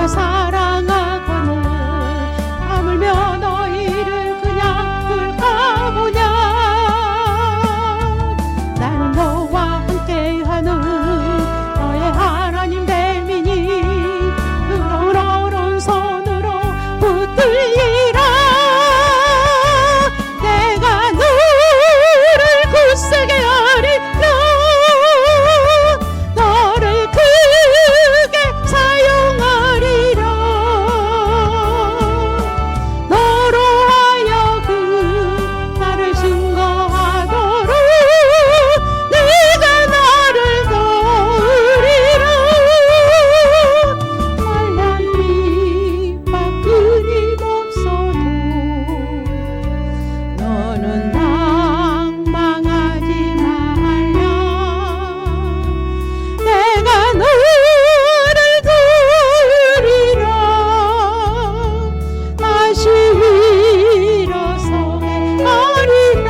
내가 사랑하거늘 하물며 너희를 그냥 둘까 보냐. 나는 너와 함께하는 너의 하나님 됨이니 그런 오른손으로 붙들리라. 내가 너를 굳세게 하리라. 너를 크게 사용하리라. 너로 하여금 나를 증거하도록 네가 나를 도우리라. 말란 핍박 끊임없어도 너는 낭망하지 말라. 내가 너를 도우리라. 다시 일어서게 하리라.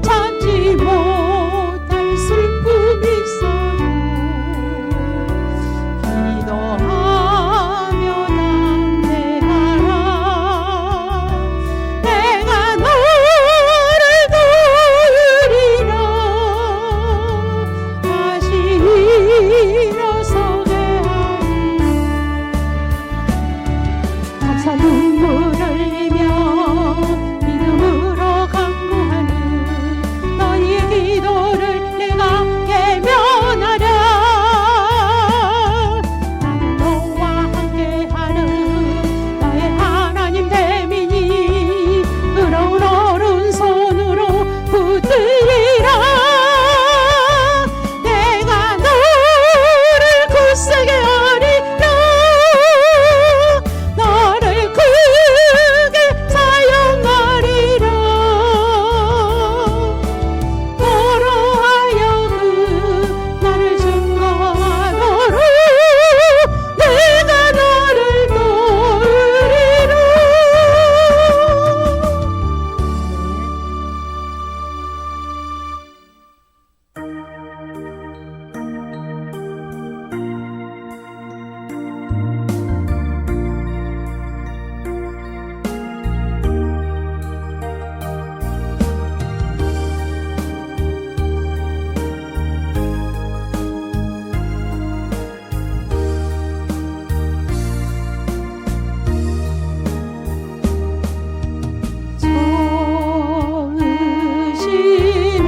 참지 못할 슬픔이 있어도 기도하며 담대하라. 내가 너를 도우리라. 다시 일어서게 하리라. 감사 눈물 흘리며 믿음으로 간구하는 너희의 기도를 내가 예면하랴. 나는 너와 함께하는 너의 하나님 됨이니 의로운 오른손으로 붙들리라. 내가 너를 굳세게 하리라. 너를 크게 사용하리라. 너로 하여금 나를 증거하도록 내가 너를 도우리라. 정으신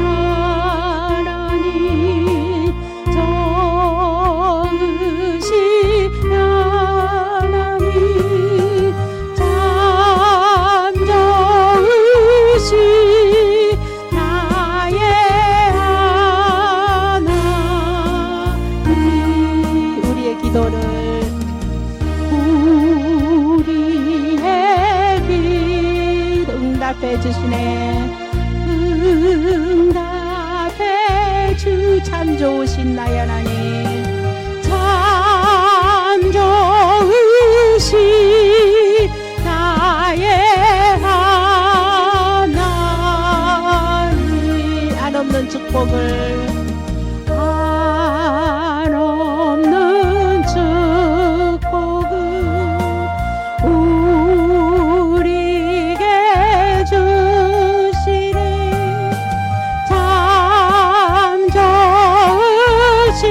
하나님, 정으신 하나님, 참 정으신 나의 하나님. 우리의 기도를 응답해 주시네. 응답해 주 참 좋으신 나의 하나님, 참 좋으신 나의 하나님. 한없는 축복을, 한없는 축복을 우리에게 주시네. 참 좋으신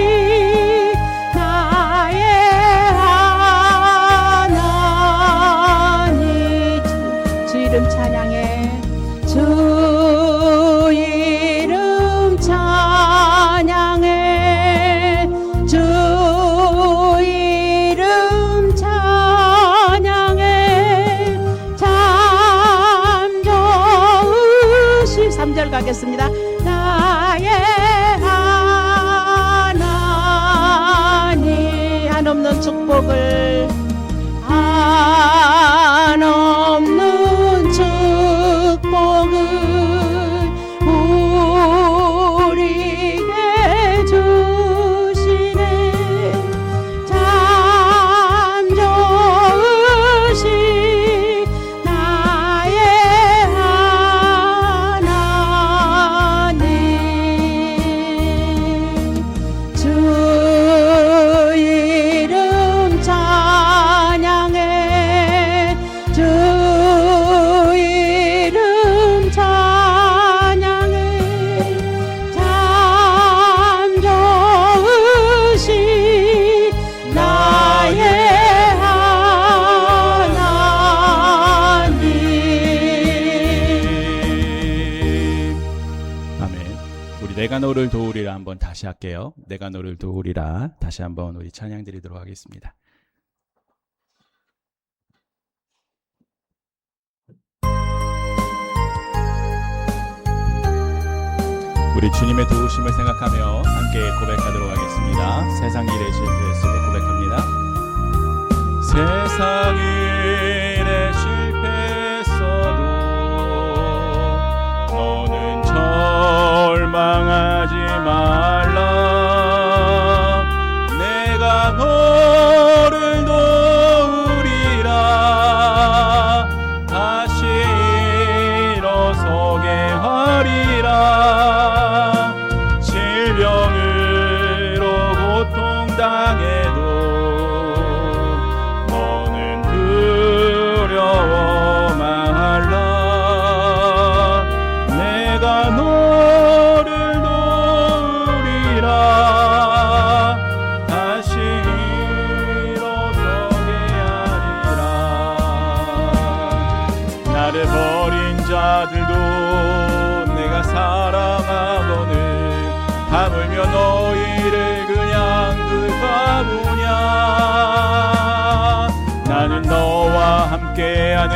나의 하나님. 주 이름 찬양해. 주 이름 찬양해. 주 이름 찬양해. 참 좋으신 3절 가겠습니다. 나의 하나님. 한없는 축복을, 한없는 축복을 우리에게 주시네. 참 좋으신 나의 하나님. 주 이름 너를 도우리라 한번 다시 할게요. 내가 너를 도우리라 다시 한번 우리 찬양 드리도록 하겠습니다. 우리 주님의 도우심을 생각하며 함께 고백하도록 하겠습니다. 세상 일에 실패했어도 고백합니다. 세상 일에 실패했어도 너는 절망하지 말라. 내가 너를 도우리라. 다시 일어서게 하리라. 질병으로 고통당해도 너는 두려워 말라. 내가 너를 도우리라. 다시 일어서게 하리라. 나를 버린 자들도 내가 사랑하거늘 하물며 너희를 그냥 둘까보냐. 나는 너와 함께하는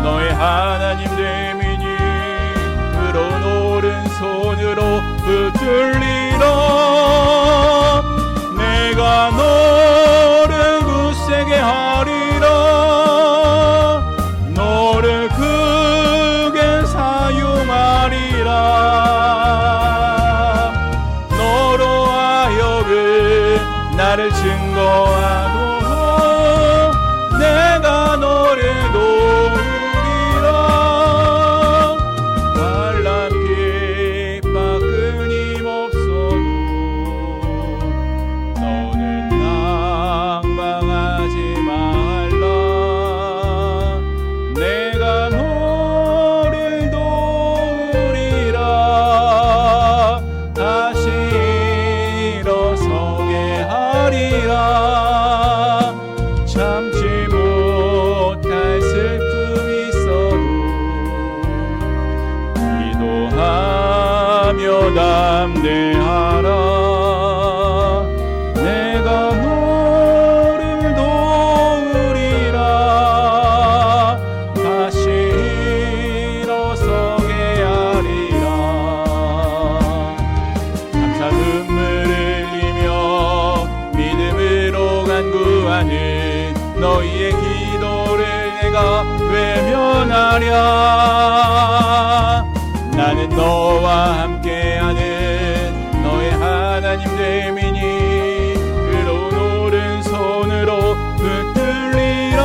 너의 하나님 됨이니 부러운 오른손으로 붙들리라. 내가 너를 굳세게 하리라. 너를 크게 사용하리라. 너로 하여금 나를 증거하도록 내가 너를 도우리라. 환난 핍박 끊임없어도 너는 낭망하지 말라. 내가 너를 도우리라. 다시 일어서게 하리라. 참지 못할 슬픔이 있어도 기도하며 담대하라. 내가 너를 도우리라. 다시 일어서게 하리라. 감사 눈물을 흘리며 믿음으로 간구하는 너희의 기도를 내가 외면하랴. 나는 너와 함께하는 너의 하나님 됨이니 부러운 오른손으로 붙들리라.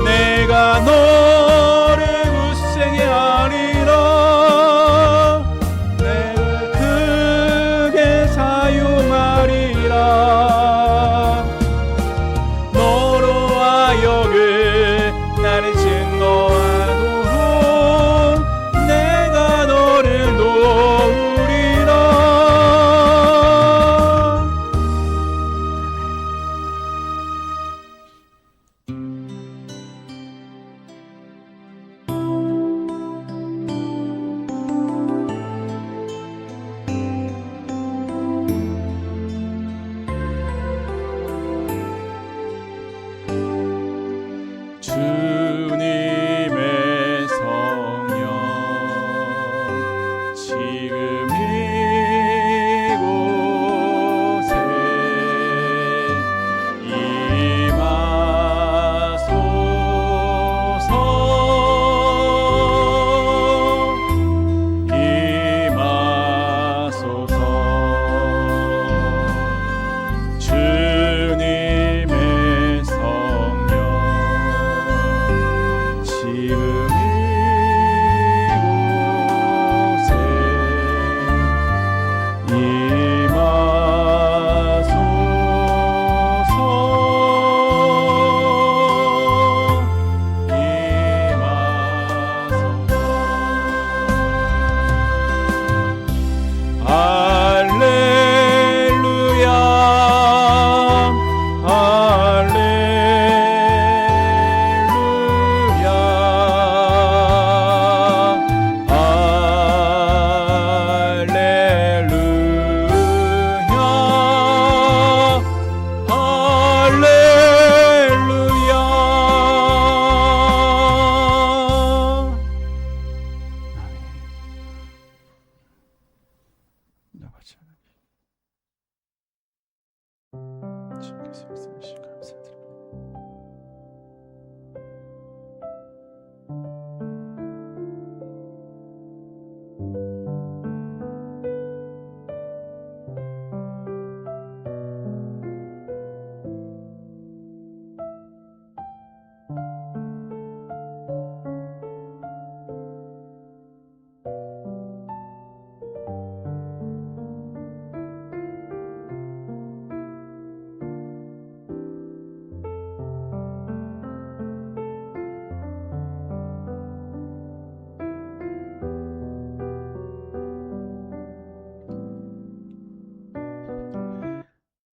내가 너를 굳세게 하리라. 내가 크게 사용하리라. 너로 하여금 나를 증거하도록 내가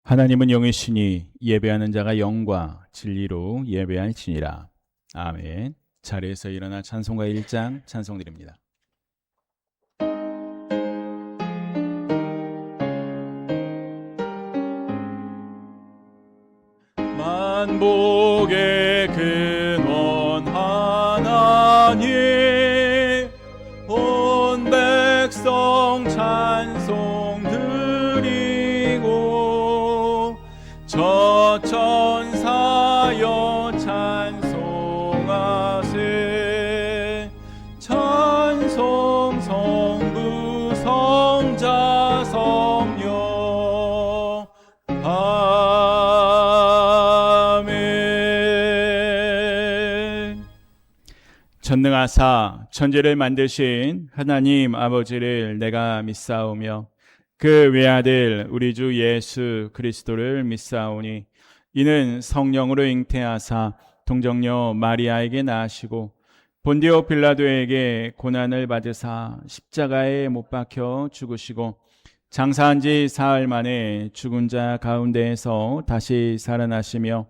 하나님은 영이시니 예배하는 자가 영과 진리로 예배할지니라. 아멘. 자리에서 일어나 찬송가 1장 찬송 드립니다. 만복의 근원 하나님, 온 백성 찬송 드리고 저 천사여 찬송하세. 찬송 성부 성자 성령 아멘. 전능하사 천지를 만드신 하나님 아버지를 내가 믿사오며 그 외아들 우리 주 예수 그리스도를 믿사오니 이는 성령으로 잉태하사 동정녀 마리아에게 낳으시고 본디오 빌라도에게 고난을 받으사 십자가에 못 박혀 죽으시고 장사한 지 사흘 만에 죽은 자 가운데에서 다시 살아나시며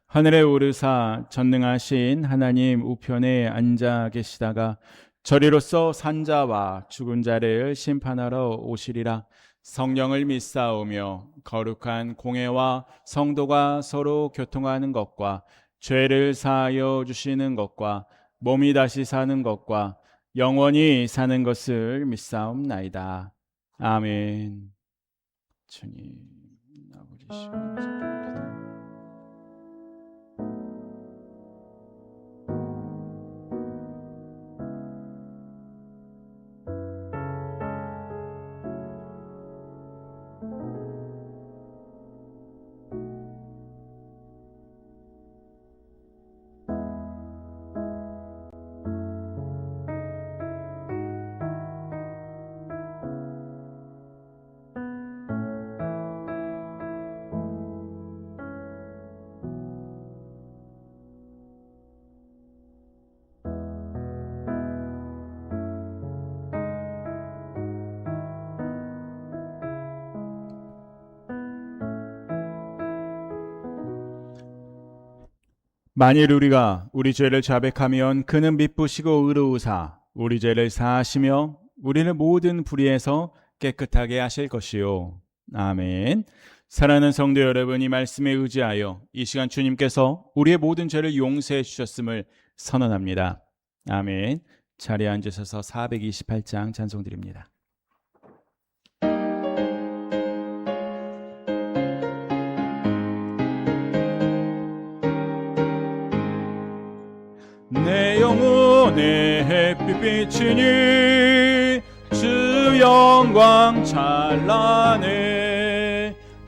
하늘에 오르사 전능하신 하나님 우편에 앉아 계시다가 저리로서 산자와 죽은 자를 심판하러 오시리라. 성령을 믿사오며 거룩한 공회와 성도가 서로 교통하는 것과 죄를 사하여 주시는 것과 몸이 다시 사는 것과 영원히 사는 것을 믿사옵나이다. 아멘. 주님 아버지 시원하시옵소서. 만일 우리가 우리 죄를 자백하면 그는 미쁘시고 의로우사 우리 죄를 사하시며 우리를 모든 불의에서 깨끗하게 하실 것이요. 아멘. 사랑하는 성도 여러분, 이 말씀에 의지하여 이 시간 주님께서 우리의 모든 죄를 용서해 주셨음을 선언합니다. 아멘. 자리에 앉으셔서 428장 찬송 드립니다. 내 영혼의 햇빛 비치니 주 영광 찬란해.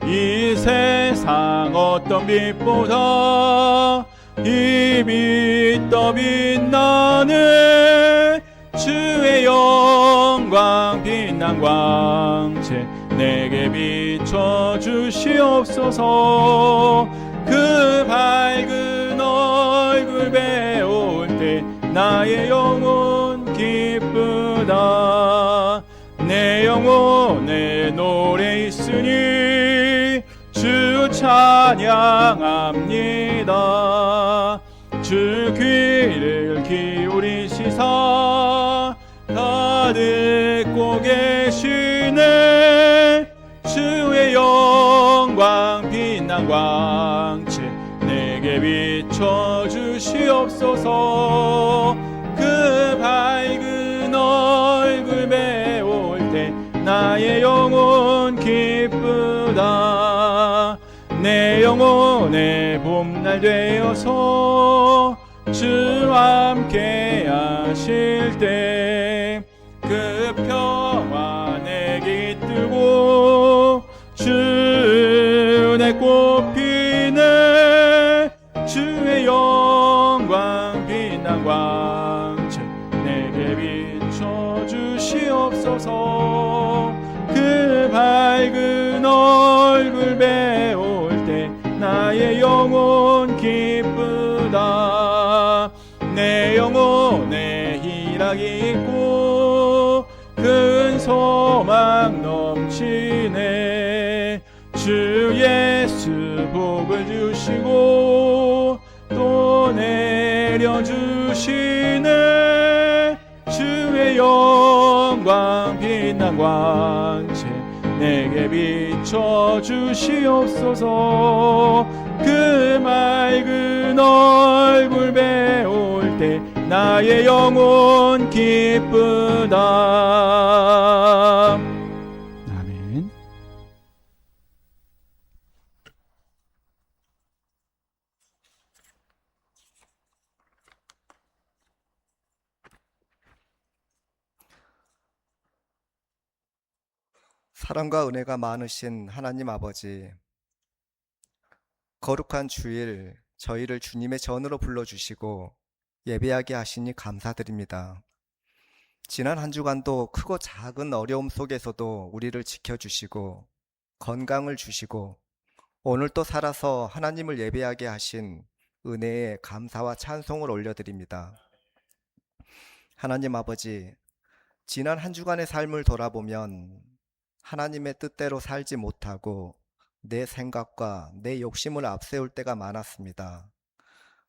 이 세상 어떤 빛보다 이 빛 더 빛나네. 주의 영광 빛난 광채 내게 비춰 주시옵소서. 그 밝은 얼굴 배울 때 나의 영혼 기쁘다. 내 영혼에 노래 있으니 주 찬양합니다. 주 귀를 기울이시사 다 듣고 계시네. 주의 영광 빛난 광채 내게 비춰 주시옵소서. 그 밝은 얼굴 배울 때 나의 영혼 기쁘다. 내 영혼의 봄날 되어서 주와 함께 하실 때 그 평화 내게 깃들고 주의 꽃피네. 주의 영광 빛난 광채 내게 비춰 주시옵소서. 그 밝은 얼굴 배울 때 나의 영혼 기쁘다. 내 영혼에 희락이 있고 큰 소망 넘치네. 주의 복을 주시고 또 내려주시네. 주의 영광 빛난 광채 내게 비춰 주시옵소서. 그 맑은 얼굴 배울 때 나의 영혼 기쁘다. 아멘. 사랑과 은혜가 많으신 하나님 아버지, 거룩한 주일 저희를 주님의 전으로 불러주시고 예배하게 하시니 감사드립니다. 지난 한 주간도 크고 작은 어려움 속에서도 우리를 지켜주시고 건강을 주시고 오늘 또 살아서 하나님을 예배하게 하신 은혜에 감사와 찬송을 올려드립니다. 하나님 아버지, 지난 한 주간의 삶을 돌아보면 하나님의 뜻대로 살지 못하고 내 생각과 내 욕심을 앞세울 때가 많았습니다.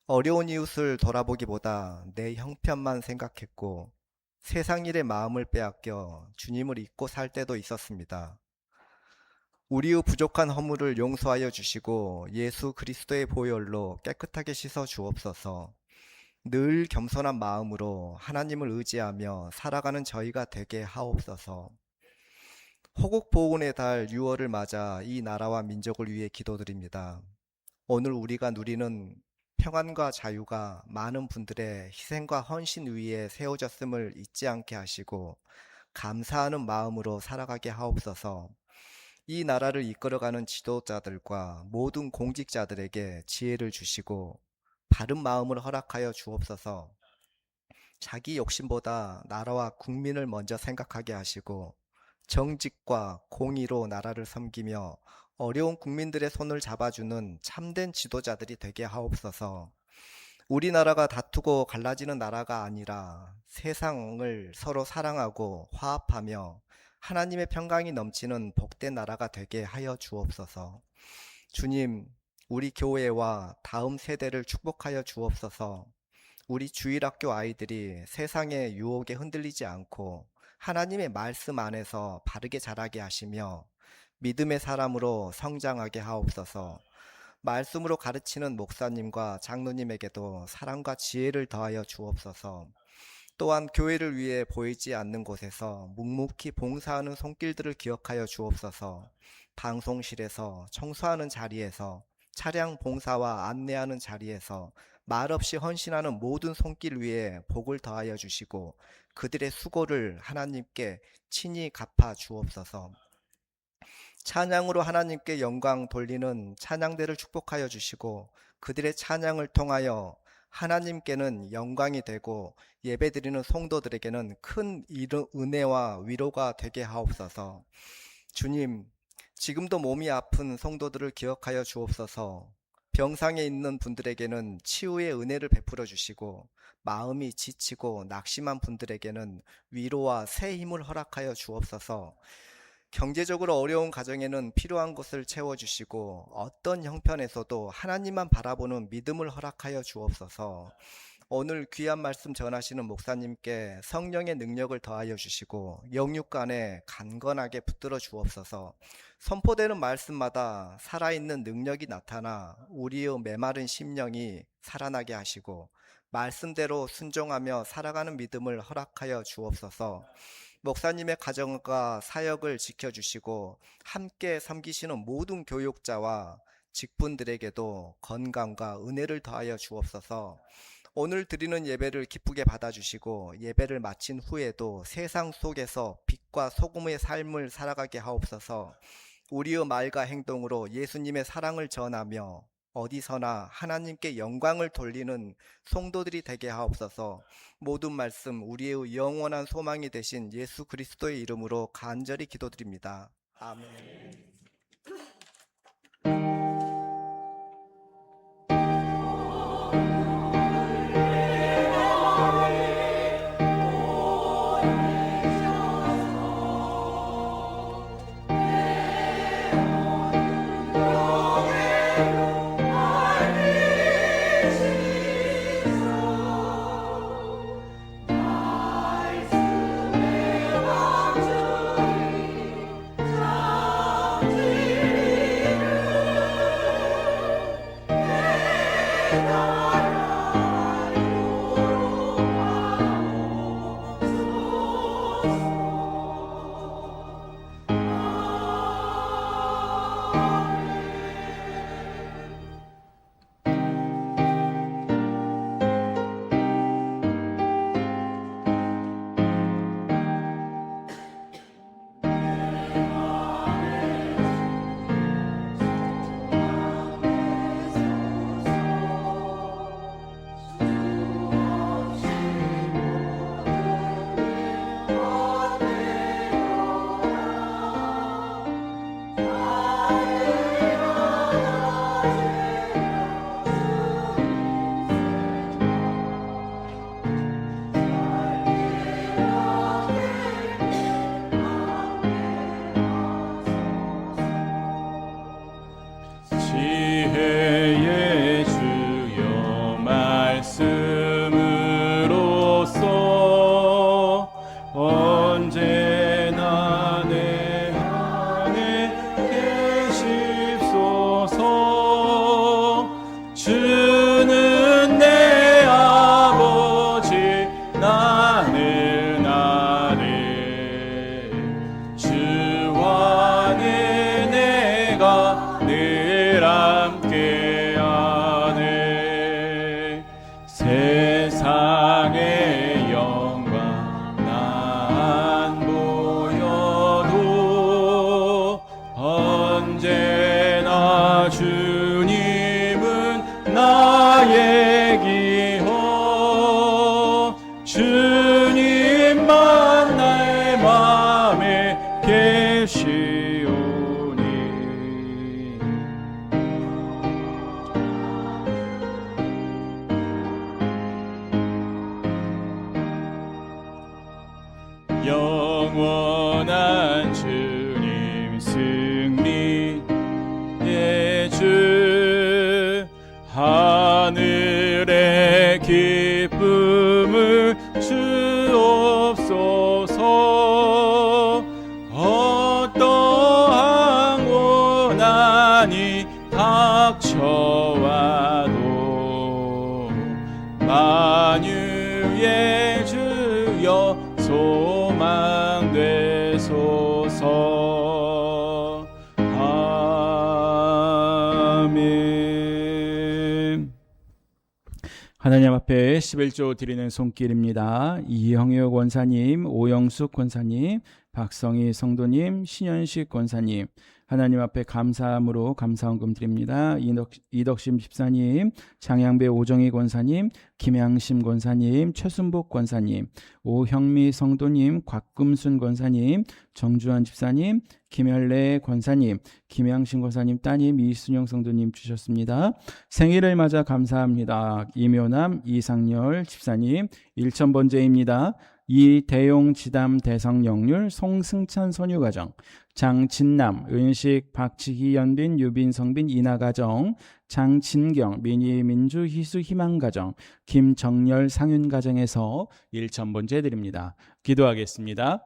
어려운 이웃을 돌아보기보다 내 형편만 생각했고 세상 일에 마음을 빼앗겨 주님을 잊고 살 때도 있었습니다. 우리의 부족한 허물을 용서하여 주시고 예수 그리스도의 보혈로 깨끗하게 씻어 주옵소서. 늘 겸손한 마음으로 하나님을 의지하며 살아가는 저희가 되게 하옵소서. 호국보훈의 달 6월을 맞아 이 나라와 민족을 위해 기도드립니다. 오늘 우리가 누리는 평안과 자유가 많은 분들의 희생과 헌신 위에 세워졌음을 잊지 않게 하시고 감사하는 마음으로 살아가게 하옵소서. 이 나라를 이끌어가는 지도자들과 모든 공직자들에게 지혜를 주시고 바른 마음을 허락하여 주옵소서. 자기 욕심보다 나라와 국민을 먼저 생각하게 하시고 정직과 공의로 나라를 섬기며 어려운 국민들의 손을 잡아주는 참된 지도자들이 되게 하옵소서. 우리나라가 다투고 갈라지는 나라가 아니라 세상을 서로 사랑하고 화합하며 하나님의 평강이 넘치는 복된 나라가 되게 하여 주옵소서. 주님, 우리 교회와 다음 세대를 축복하여 주옵소서. 우리 주일학교 아이들이 세상의 유혹에 흔들리지 않고 하나님의 말씀 안에서 바르게 자라게 하시며 믿음의 사람으로 성장하게 하옵소서. 말씀으로 가르치는 목사님과 장로님에게도 사랑과 지혜를 더하여 주옵소서. 또한 교회를 위해 보이지 않는 곳에서 묵묵히 봉사하는 손길들을 기억하여 주옵소서. 방송실에서, 청소하는 자리에서, 차량 봉사와 안내하는 자리에서 말없이 헌신하는 모든 손길 위에 복을 더하여 주시고 그들의 수고를 하나님께 친히 갚아 주옵소서. 찬양으로 하나님께 영광 돌리는 찬양대를 축복하여 주시고 그들의 찬양을 통하여 하나님께는 영광이 되고 예배드리는 성도들에게는 큰 은혜와 위로가 되게 하옵소서. 주님, 지금도 몸이 아픈 성도들을 기억하여 주옵소서. 병상에 있는 분들에게는 치유의 은혜를 베풀어 주시고 마음이 지치고 낙심한 분들에게는 위로와 새 힘을 허락하여 주옵소서. 경제적으로 어려운 가정에는 필요한 것을 채워주시고 어떤 형편에서도 하나님만 바라보는 믿음을 허락하여 주옵소서. 오늘 귀한 말씀 전하시는 목사님께 성령의 능력을 더하여 주시고 영육간에 간건하게 붙들어 주옵소서. 선포되는 말씀마다 살아있는 능력이 나타나 우리의 메마른 심령이 살아나게 하시고 말씀대로 순종하며 살아가는 믿음을 허락하여 주옵소서. 목사님의 가정과 사역을 지켜주시고 함께 섬기시는 모든 교육자와 직분들에게도 건강과 은혜를 더하여 주옵소서. 오늘 드리는 예배를 기쁘게 받아주시고 예배를 마친 후에도 세상 속에서 빛과 소금의 삶을 살아가게 하옵소서. 우리의 말과 행동으로 예수님의 사랑을 전하며 어디서나 하나님께 영광을 돌리는 성도들이 되게 하옵소서. 모든 말씀 우리의 영원한 소망이 되신 예수 그리스도의 이름으로 간절히 기도드립니다. 아멘. 언제나 주님은 나의 기호 주님만 나의 마음에 계시오니 영원한 주님 승리의 주 하늘의 기쁨을 주옵소서 어떠한 고난이 닥쳐와도 만유의 주여 소망되소서. 아멘. 하나님 앞에 11조 드리는 손길입니다. 이형효 권사님, 오영숙 권사님, 박성희 성도님, 신현식 권사님, 하나님 앞에 감사함으로 감사헌금 드립니다. 이덕심 집사님, 장양배 오정희 권사님, 김양심 권사님, 최순복 권사님, 오형미 성도님, 곽금순 권사님, 정주환 집사님, 김열래 권사님, 김양심 권사님 따님, 이순영 성도님 주셨습니다. 생일을 맞아 감사합니다. 이묘남, 이상열 집사님, 1000번째입니다. 이대용 지담 대성영률 송승찬 선유가정, 장진남, 은식, 박지희, 연빈, 유빈, 성빈, 이나가정, 장진경, 민희, 민주, 희수, 희망가정, 김정열, 상윤가정에서 1000번째 드립니다. 기도하겠습니다.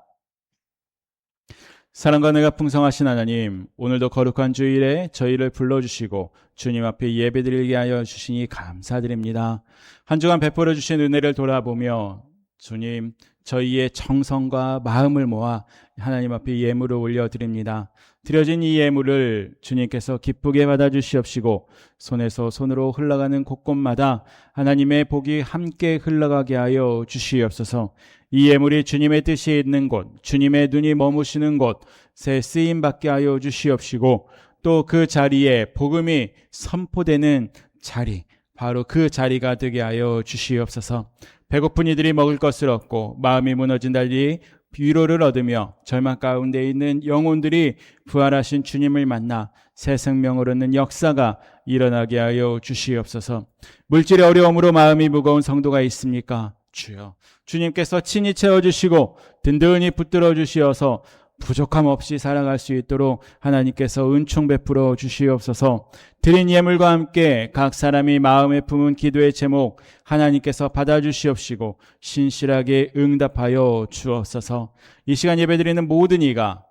사랑과 은혜가 풍성하신 하나님, 오늘도 거룩한 주일에 저희를 불러주시고 주님 앞에 예배드리게 하여 주시니 감사드립니다. 한 주간 베풀어 주신 은혜를 돌아보며 주님, 저희의 정성과 마음을 모아 하나님 앞에 예물을 올려드립니다. 드려진 이 예물을 주님께서 기쁘게 받아주시옵시고 손에서 손으로 흘러가는 곳곳마다 하나님의 복이 함께 흘러가게 하여 주시옵소서. 이 예물이 주님의 뜻이 있는 곳, 주님의 눈이 머무시는 곳에 쓰임받게 하여 주시옵시고 또 그 자리에 복음이 선포되는 자리, 바로 그 자리가 되게 하여 주시옵소서. 배고픈 이들이 먹을 것을 얻고 마음이 무너진 달리 위로를 얻으며 절망 가운데 있는 영혼들이 부활하신 주님을 만나 새 생명을 얻는 역사가 일어나게 하여 주시옵소서. 물질의 어려움으로 마음이 무거운 성도가 있습니까? 주여, 주님께서 친히 채워주시고 든든히 붙들어 주시어서 부족함 없이 살아갈 수 있도록 하나님께서 은총 베풀어 주시옵소서. 드린 예물과 함께 각 사람이 마음에 품은 기도의 제목 하나님께서 받아주시옵시고 신실하게 응답하여 주옵소서. 이 시간 예배드리는 모든 이가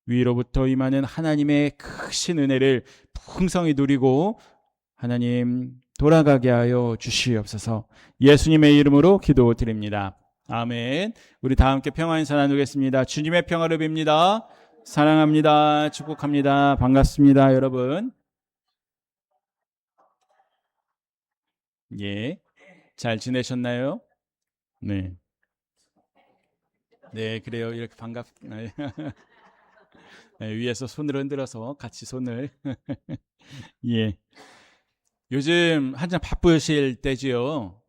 위로부터 임하는 하나님의 크신 은혜를 풍성히 누리고 하나님 돌아가게 하여 주시옵소서. 예수님의 이름으로 기도드립니다. 아멘. 우리 다 함께 평화 인사 나누겠습니다. 주님의 평화를 빕니다. 사랑합니다. 축복합니다. 반갑습니다, 여러분. 예, 잘 지내셨나요? 네. 네, 그래요. 이렇게 네, 위에서 손을 흔들어서 같이 손을. 예. 요즘 한참 바쁘실 때지요.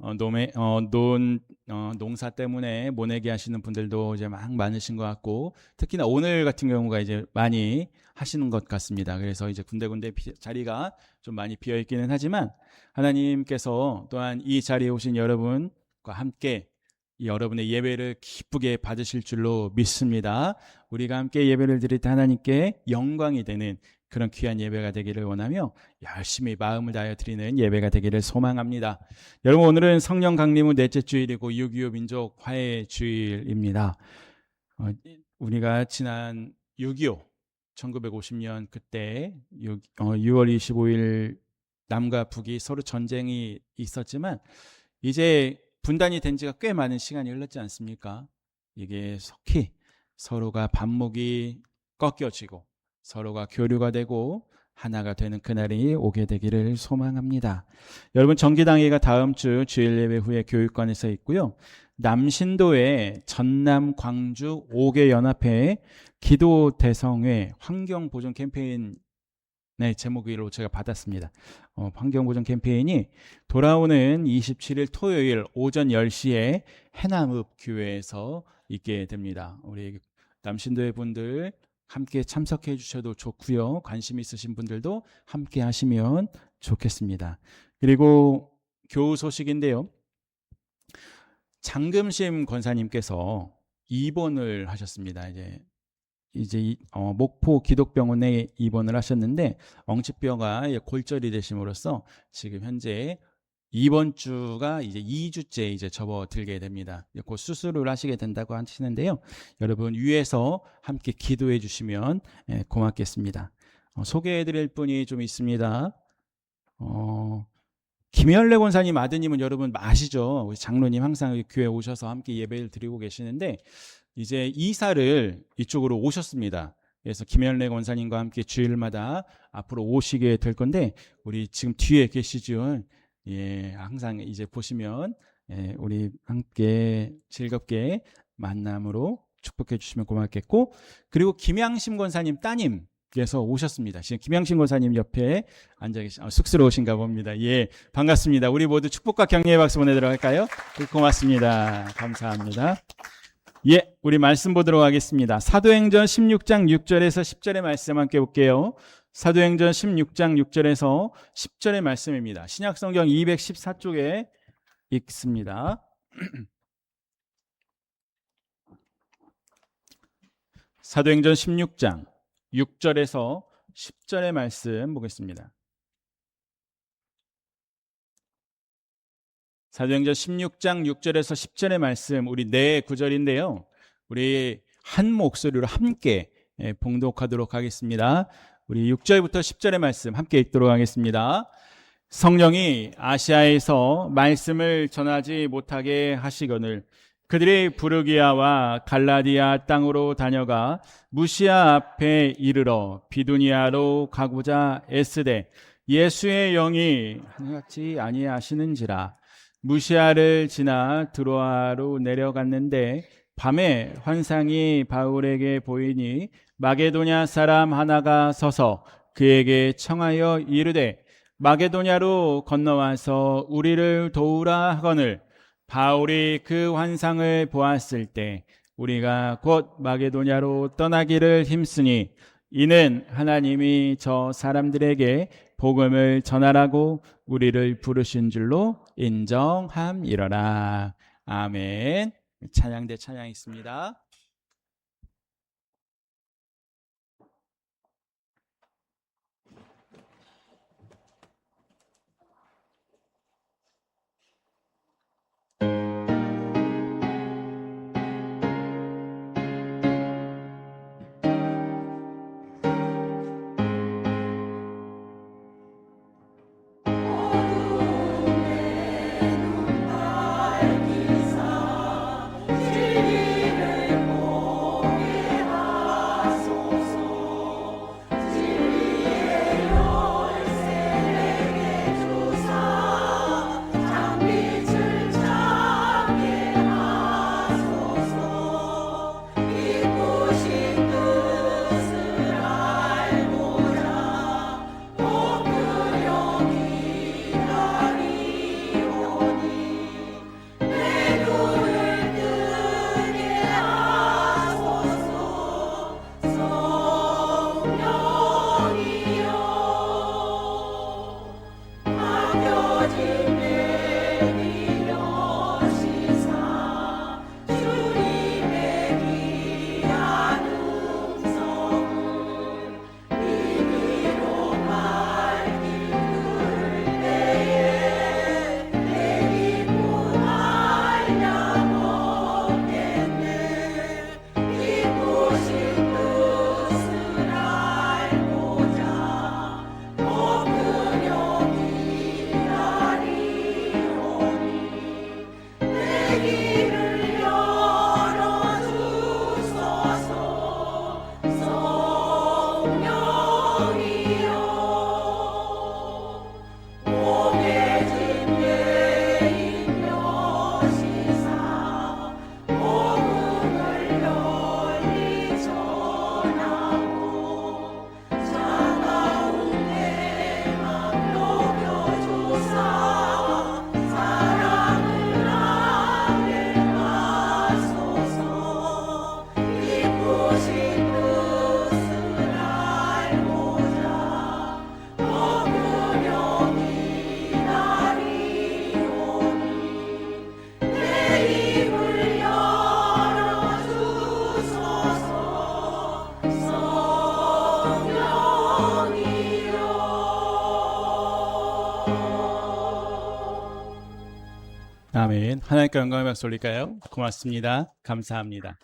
농사 때문에 모내기 하시는 분들도 이제 많으신 것 같고, 특히나 오늘 같은 경우가 이제 많이 하시는 것 같습니다. 그래서 이제 군데군데 자리가 좀 많이 비어 있기는 하지만 하나님께서 또한 이 자리에 오신 여러분과 함께 여러분의 예배를 기쁘게 받으실 줄로 믿습니다. 우리가 함께 예배를 드릴 때 하나님께 영광이 되는 그런 귀한 예배가 되기를 원하며 열심히 마음을 다하여 드리는 예배가 되기를 소망합니다. 여러분, 오늘은 성령 강림 후 넷째 주일이고 6.25 민족 화해 주일입니다. 우리가 지난 6.25 1950년 그때 6월 25일 남과 북이 서로 전쟁이 있었지만 이제 분단이 된 지가 꽤 많은 시간이 흘렀지 않습니까? 이게 속히 서로가 반목이 꺾여지고 서로가 교류가 되고 하나가 되는 그날이 오게 되기를 소망합니다. 여러분, 정기당회가 다음 주 주일 예배 후에 교육관에서 있고요. 남신도의 전남 광주 5개 연합회 기도 대성회 환경 보존 캠페인 제목으로 제가 받았습니다. 환경 보존 캠페인이 돌아오는 27일 토요일 오전 10시에 해남읍 교회에서 있게 됩니다. 우리 남신도의 분들 함께 참석해 주셔도 좋고요. 관심 있으신 분들도 함께 하시면 좋겠습니다. 그리고 교우 소식인데요. 장금심 권사님께서 입원을 하셨습니다. 이제 목포 기독병원에 입원을 하셨는데 엉치뼈가 골절이 되심으로써 지금 현재 이번 주가 이제 2주째 이제 접어들게 됩니다. 곧 수술을 하시게 된다고 하시는데요. 여러분 위에서 함께 기도해 주시면 고맙겠습니다. 소개해 드릴 분이 좀 있습니다. 김현래 권사님 아드님은 여러분 아시죠? 우리 장로님 항상 교회 오셔서 함께 예배를 드리고 계시는데 이제 이사를 이쪽으로 오셨습니다. 그래서 김현래 권사님과 함께 주일마다 앞으로 오시게 될 건데 우리 지금 뒤에 계시죠? 항상 이제 보시면 우리 함께 즐겁게 만남으로 축복해 주시면 고맙겠고, 그리고 김양심 권사님 따님께서 오셨습니다. 지금 김양심 권사님 옆에 앉아 쑥스러우신가 봅니다. 반갑습니다. 우리 모두 축복과 격려의 박수 보내도록 할까요? 고맙습니다. 감사합니다. 우리 말씀 보도록 하겠습니다. 사도행전 16장 6절에서 10절의 말씀 함께 볼게요. 사도행전 16장 6절에서 10절의 말씀입니다. 신약성경 214쪽에 읽습니다. 사도행전 16장 6절에서 10절의 말씀 보겠습니다. 사도행전 16장 6절에서 10절의 말씀, 우리 네 구절인데요. 우리 한 목소리로 함께 봉독하도록 하겠습니다. 우리 6절부터 10절의 말씀 함께 읽도록 하겠습니다. 성령이 아시아에서 말씀을 전하지 못하게 하시거늘 그들이 부르기아와 갈라디아 땅으로 다녀가 무시아 앞에 이르러 비두니아로 가고자 애쓰되 예수의 영이 하늘같이 아니하시는지라. 무시아를 지나 드로아로 내려갔는데 밤에 환상이 바울에게 보이니 마게도냐 사람 하나가 서서 그에게 청하여 이르되 마게도냐로 건너와서 우리를 도우라 하거늘 바울이 그 환상을 보았을 때 우리가 곧 마게도냐로 떠나기를 힘쓰니 이는 하나님이 저 사람들에게 복음을 전하라고 우리를 부르신 줄로 인정함이러라. 아멘. 찬양대 찬양 있습니다. 아멘. 하나님께 영광의 박수 올릴까요? 고맙습니다. 감사합니다.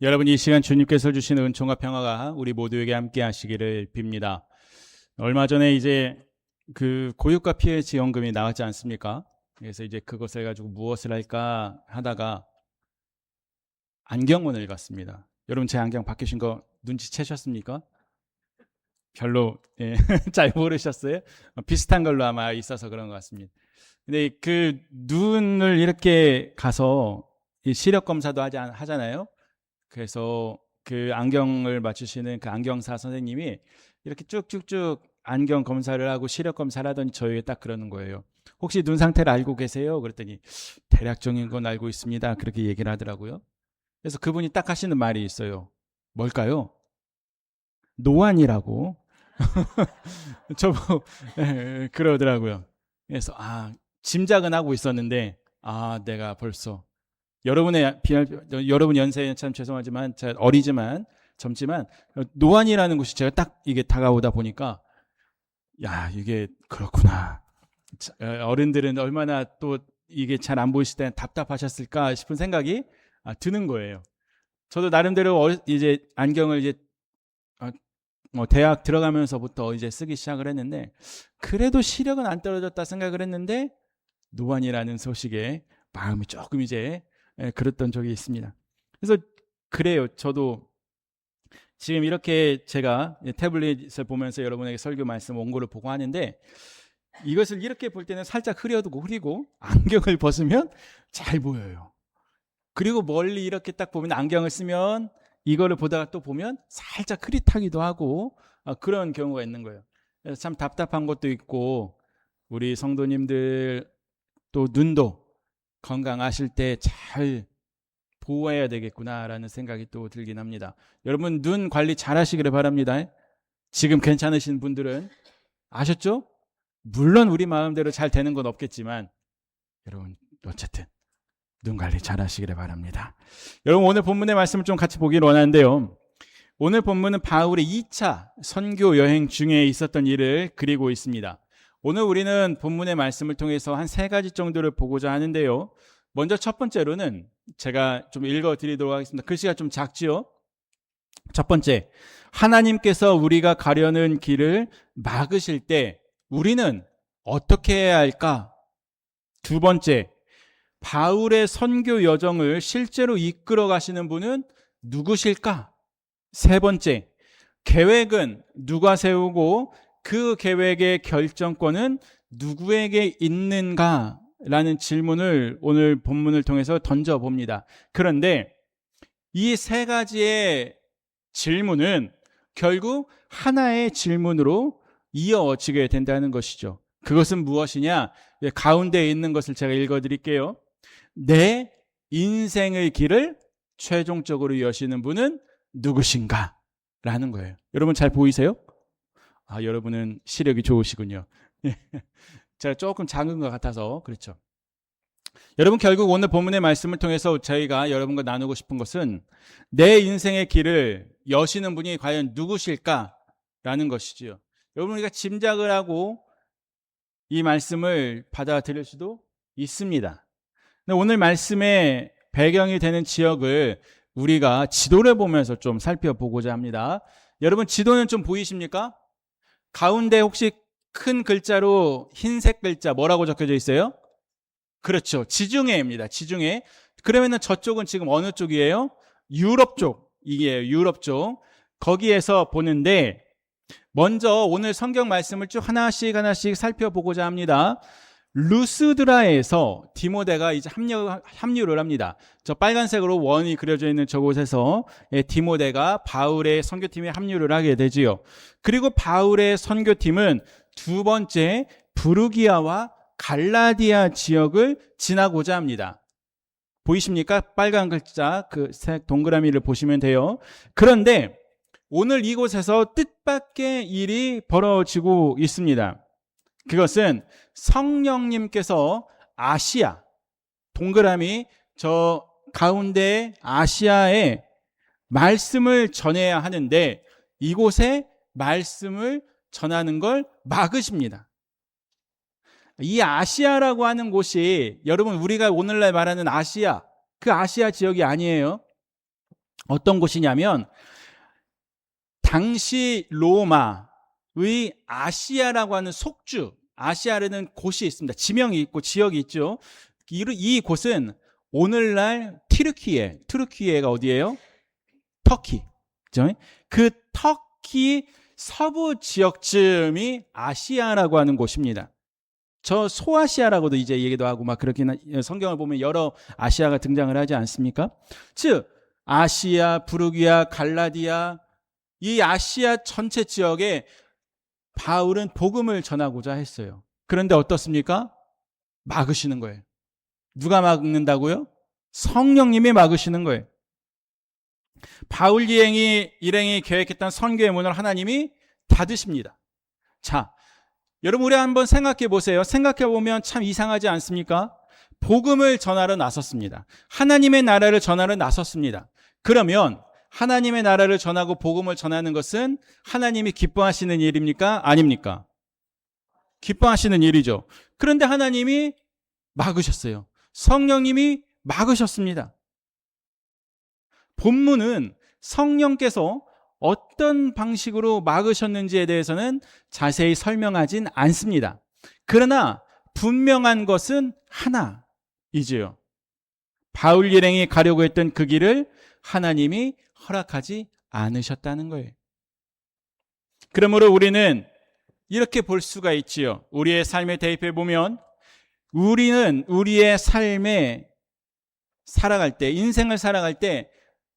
여러분, 이 시간 주님께서 주신 은총과 평화가 우리 모두에게 함께 하시기를 빕니다. 얼마 전에 이제 그 고유가 피해 지원금이 나왔지 않습니까? 그래서 이제 그것을 가지고 무엇을 할까 하다가 안경원을 갔습니다. 여러분, 제 안경 바뀌신 거 눈치채셨습니까? 별로 잘 모르셨어요? 비슷한 걸로 아마 있어서 그런 것 같습니다. 근데 그 눈을 이렇게 가서 시력 검사도 하잖아요. 그래서 그 안경을 맞추시는 그 안경사 선생님이 이렇게 쭉쭉쭉 안경 검사를 하고 시력 검사를 하더니 저에게 딱 그러는 거예요. 혹시 눈 상태를 알고 계세요? 그랬더니 대략적인 건 알고 있습니다. 그렇게 얘기를 하더라고요. 그래서 그분이 딱 하시는 말이 있어요. 뭘까요? 노안이라고. 저보고 그러더라고요. 그래서 짐작은 하고 있었는데 내가 벌써 여러분 연세는 참 죄송하지만 제가 어리지만 젊지만 노안이라는 것이 제가 딱 이게 다가오다 보니까 이게 그렇구나. 어른들은 얼마나 또 이게 잘 안 보이실 때 답답하셨을까 싶은 생각이 드는 거예요. 저도 나름대로 이제 안경을 이제 대학 들어가면서부터 이제 쓰기 시작을 했는데 그래도 시력은 안 떨어졌다 생각을 했는데 노안이라는 소식에 마음이 조금 이제 그랬던 적이 있습니다. 그래서 그래요. 저도 지금 이렇게 제가 태블릿을 보면서 여러분에게 설교 말씀 원고를 보고 하는데 이것을 이렇게 볼 때는 살짝 흐리고 안경을 벗으면 잘 보여요. 그리고 멀리 이렇게 딱 보면 안경을 쓰면 이거를 보다가 또 보면 살짝 흐릿하기도 하고 그런 경우가 있는 거예요. 그래서 참 답답한 것도 있고 우리 성도님들 또 눈도 건강하실 때 잘 보호해야 되겠구나라는 생각이 또 들긴 합니다. 여러분 눈 관리 잘 하시기를 바랍니다. 지금 괜찮으신 분들은 아셨죠? 물론 우리 마음대로 잘 되는 건 없겠지만 여러분 어쨌든 눈 관리 잘 하시기를 바랍니다. 여러분 오늘 본문의 말씀을 좀 같이 보기를 원하는데요. 오늘 본문은 바울의 2차 선교 여행 중에 있었던 일을 그리고 있습니다. 오늘 우리는 본문의 말씀을 통해서 한 3가지 정도를 보고자 하는데요. 먼저 첫 번째로는 제가 좀 읽어드리도록 하겠습니다. 글씨가 좀 작지요? 첫 번째, 하나님께서 우리가 가려는 길을 막으실 때 우리는 어떻게 해야 할까? 두 번째, 바울의 선교 여정을 실제로 이끌어 가시는 분은 누구실까? 세 번째, 계획은 누가 세우고 그 계획의 결정권은 누구에게 있는가? 라는 질문을 오늘 본문을 통해서 던져봅니다. 그런데 이 3가지의 질문은 결국 하나의 질문으로 이어지게 된다는 것이죠. 그것은 무엇이냐? 가운데에 있는 것을 제가 읽어드릴게요. 내 인생의 길을 최종적으로 여시는 분은 누구신가? 라는 거예요. 여러분 잘 보이세요? 여러분은 시력이 좋으시군요. 제가 조금 작은 것 같아서 그렇죠. 여러분 결국 오늘 본문의 말씀을 통해서 저희가 여러분과 나누고 싶은 것은 내 인생의 길을 여시는 분이 과연 누구실까라는 것이지요. 여러분 우리가 짐작을 하고 이 말씀을 받아들일 수도 있습니다. 근데 오늘 말씀의 배경이 되는 지역을 우리가 지도를 보면서 좀 살펴보고자 합니다. 여러분 지도는 좀 보이십니까? 가운데 혹시 큰 글자로 흰색 글자 뭐라고 적혀져 있어요? 그렇죠. 지중해입니다. 지중해. 그러면은 저쪽은 지금 어느 쪽이에요? 유럽 쪽. 이게 유럽 쪽. 거기에서 보는데 먼저 오늘 성경 말씀을 쭉 하나씩 살펴보고자 합니다. 루스드라에서 디모데가 이제 합류를 합니다. 저 빨간색으로 원이 그려져 있는 저곳에서 디모데가 바울의 선교팀에 합류를 하게 되지요. 그리고 바울의 선교팀은 두 번째 부르기아와 갈라디아 지역을 지나고자 합니다. 보이십니까? 빨간 글자 그 색 동그라미를 보시면 돼요. 그런데 오늘 이곳에서 뜻밖의 일이 벌어지고 있습니다. 그것은 성령님께서 아시아, 동그라미 저 가운데 아시아에 말씀을 전해야 하는데 이곳에 말씀을 전하는 걸 막으십니다. 이 아시아라고 하는 곳이 여러분 우리가 오늘날 말하는 아시아, 그 아시아 지역이 아니에요. 어떤 곳이냐면 당시 로마의 아시아라고 하는 속주, 아시아라는 곳이 있습니다. 지명이 있고 지역이 있죠. 이 곳은 오늘날 트르키예가 어디예요? 터키. 그죠? 그 터키 서부 지역쯤이 아시아라고 하는 곳입니다. 저 소아시아라고도 이제 얘기도 하고 막 그렇긴 성경을 보면 여러 아시아가 등장을 하지 않습니까? 즉 아시아, 부르기아, 갈라디아 이 아시아 전체 지역에 바울은 복음을 전하고자 했어요. 그런데 어떻습니까? 막으시는 거예요. 누가 막는다고요? 성령님이 막으시는 거예요. 바울 일행이 계획했던 선교의 문을 하나님이 닫으십니다. 자, 여러분 우리 한번 생각해 보세요. 생각해 보면 참 이상하지 않습니까? 복음을 전하러 나섰습니다. 하나님의 나라를 전하러 나섰습니다. 그러면 하나님의 나라를 전하고 복음을 전하는 것은 하나님이 기뻐하시는 일입니까? 아닙니까? 기뻐하시는 일이죠. 그런데 하나님이 막으셨어요. 성령님이 막으셨습니다. 본문은 성령께서 어떤 방식으로 막으셨는지에 대해서는 자세히 설명하진 않습니다. 그러나 분명한 것은 하나이지요. 바울 일행이 가려고 했던 그 길을 하나님이 허락하지 않으셨다는 거예요. 그러므로 우리는 이렇게 볼 수가 있지요. 우리의 삶에 대입해 보면 우리는 우리의 삶에 살아갈 때, 인생을 살아갈 때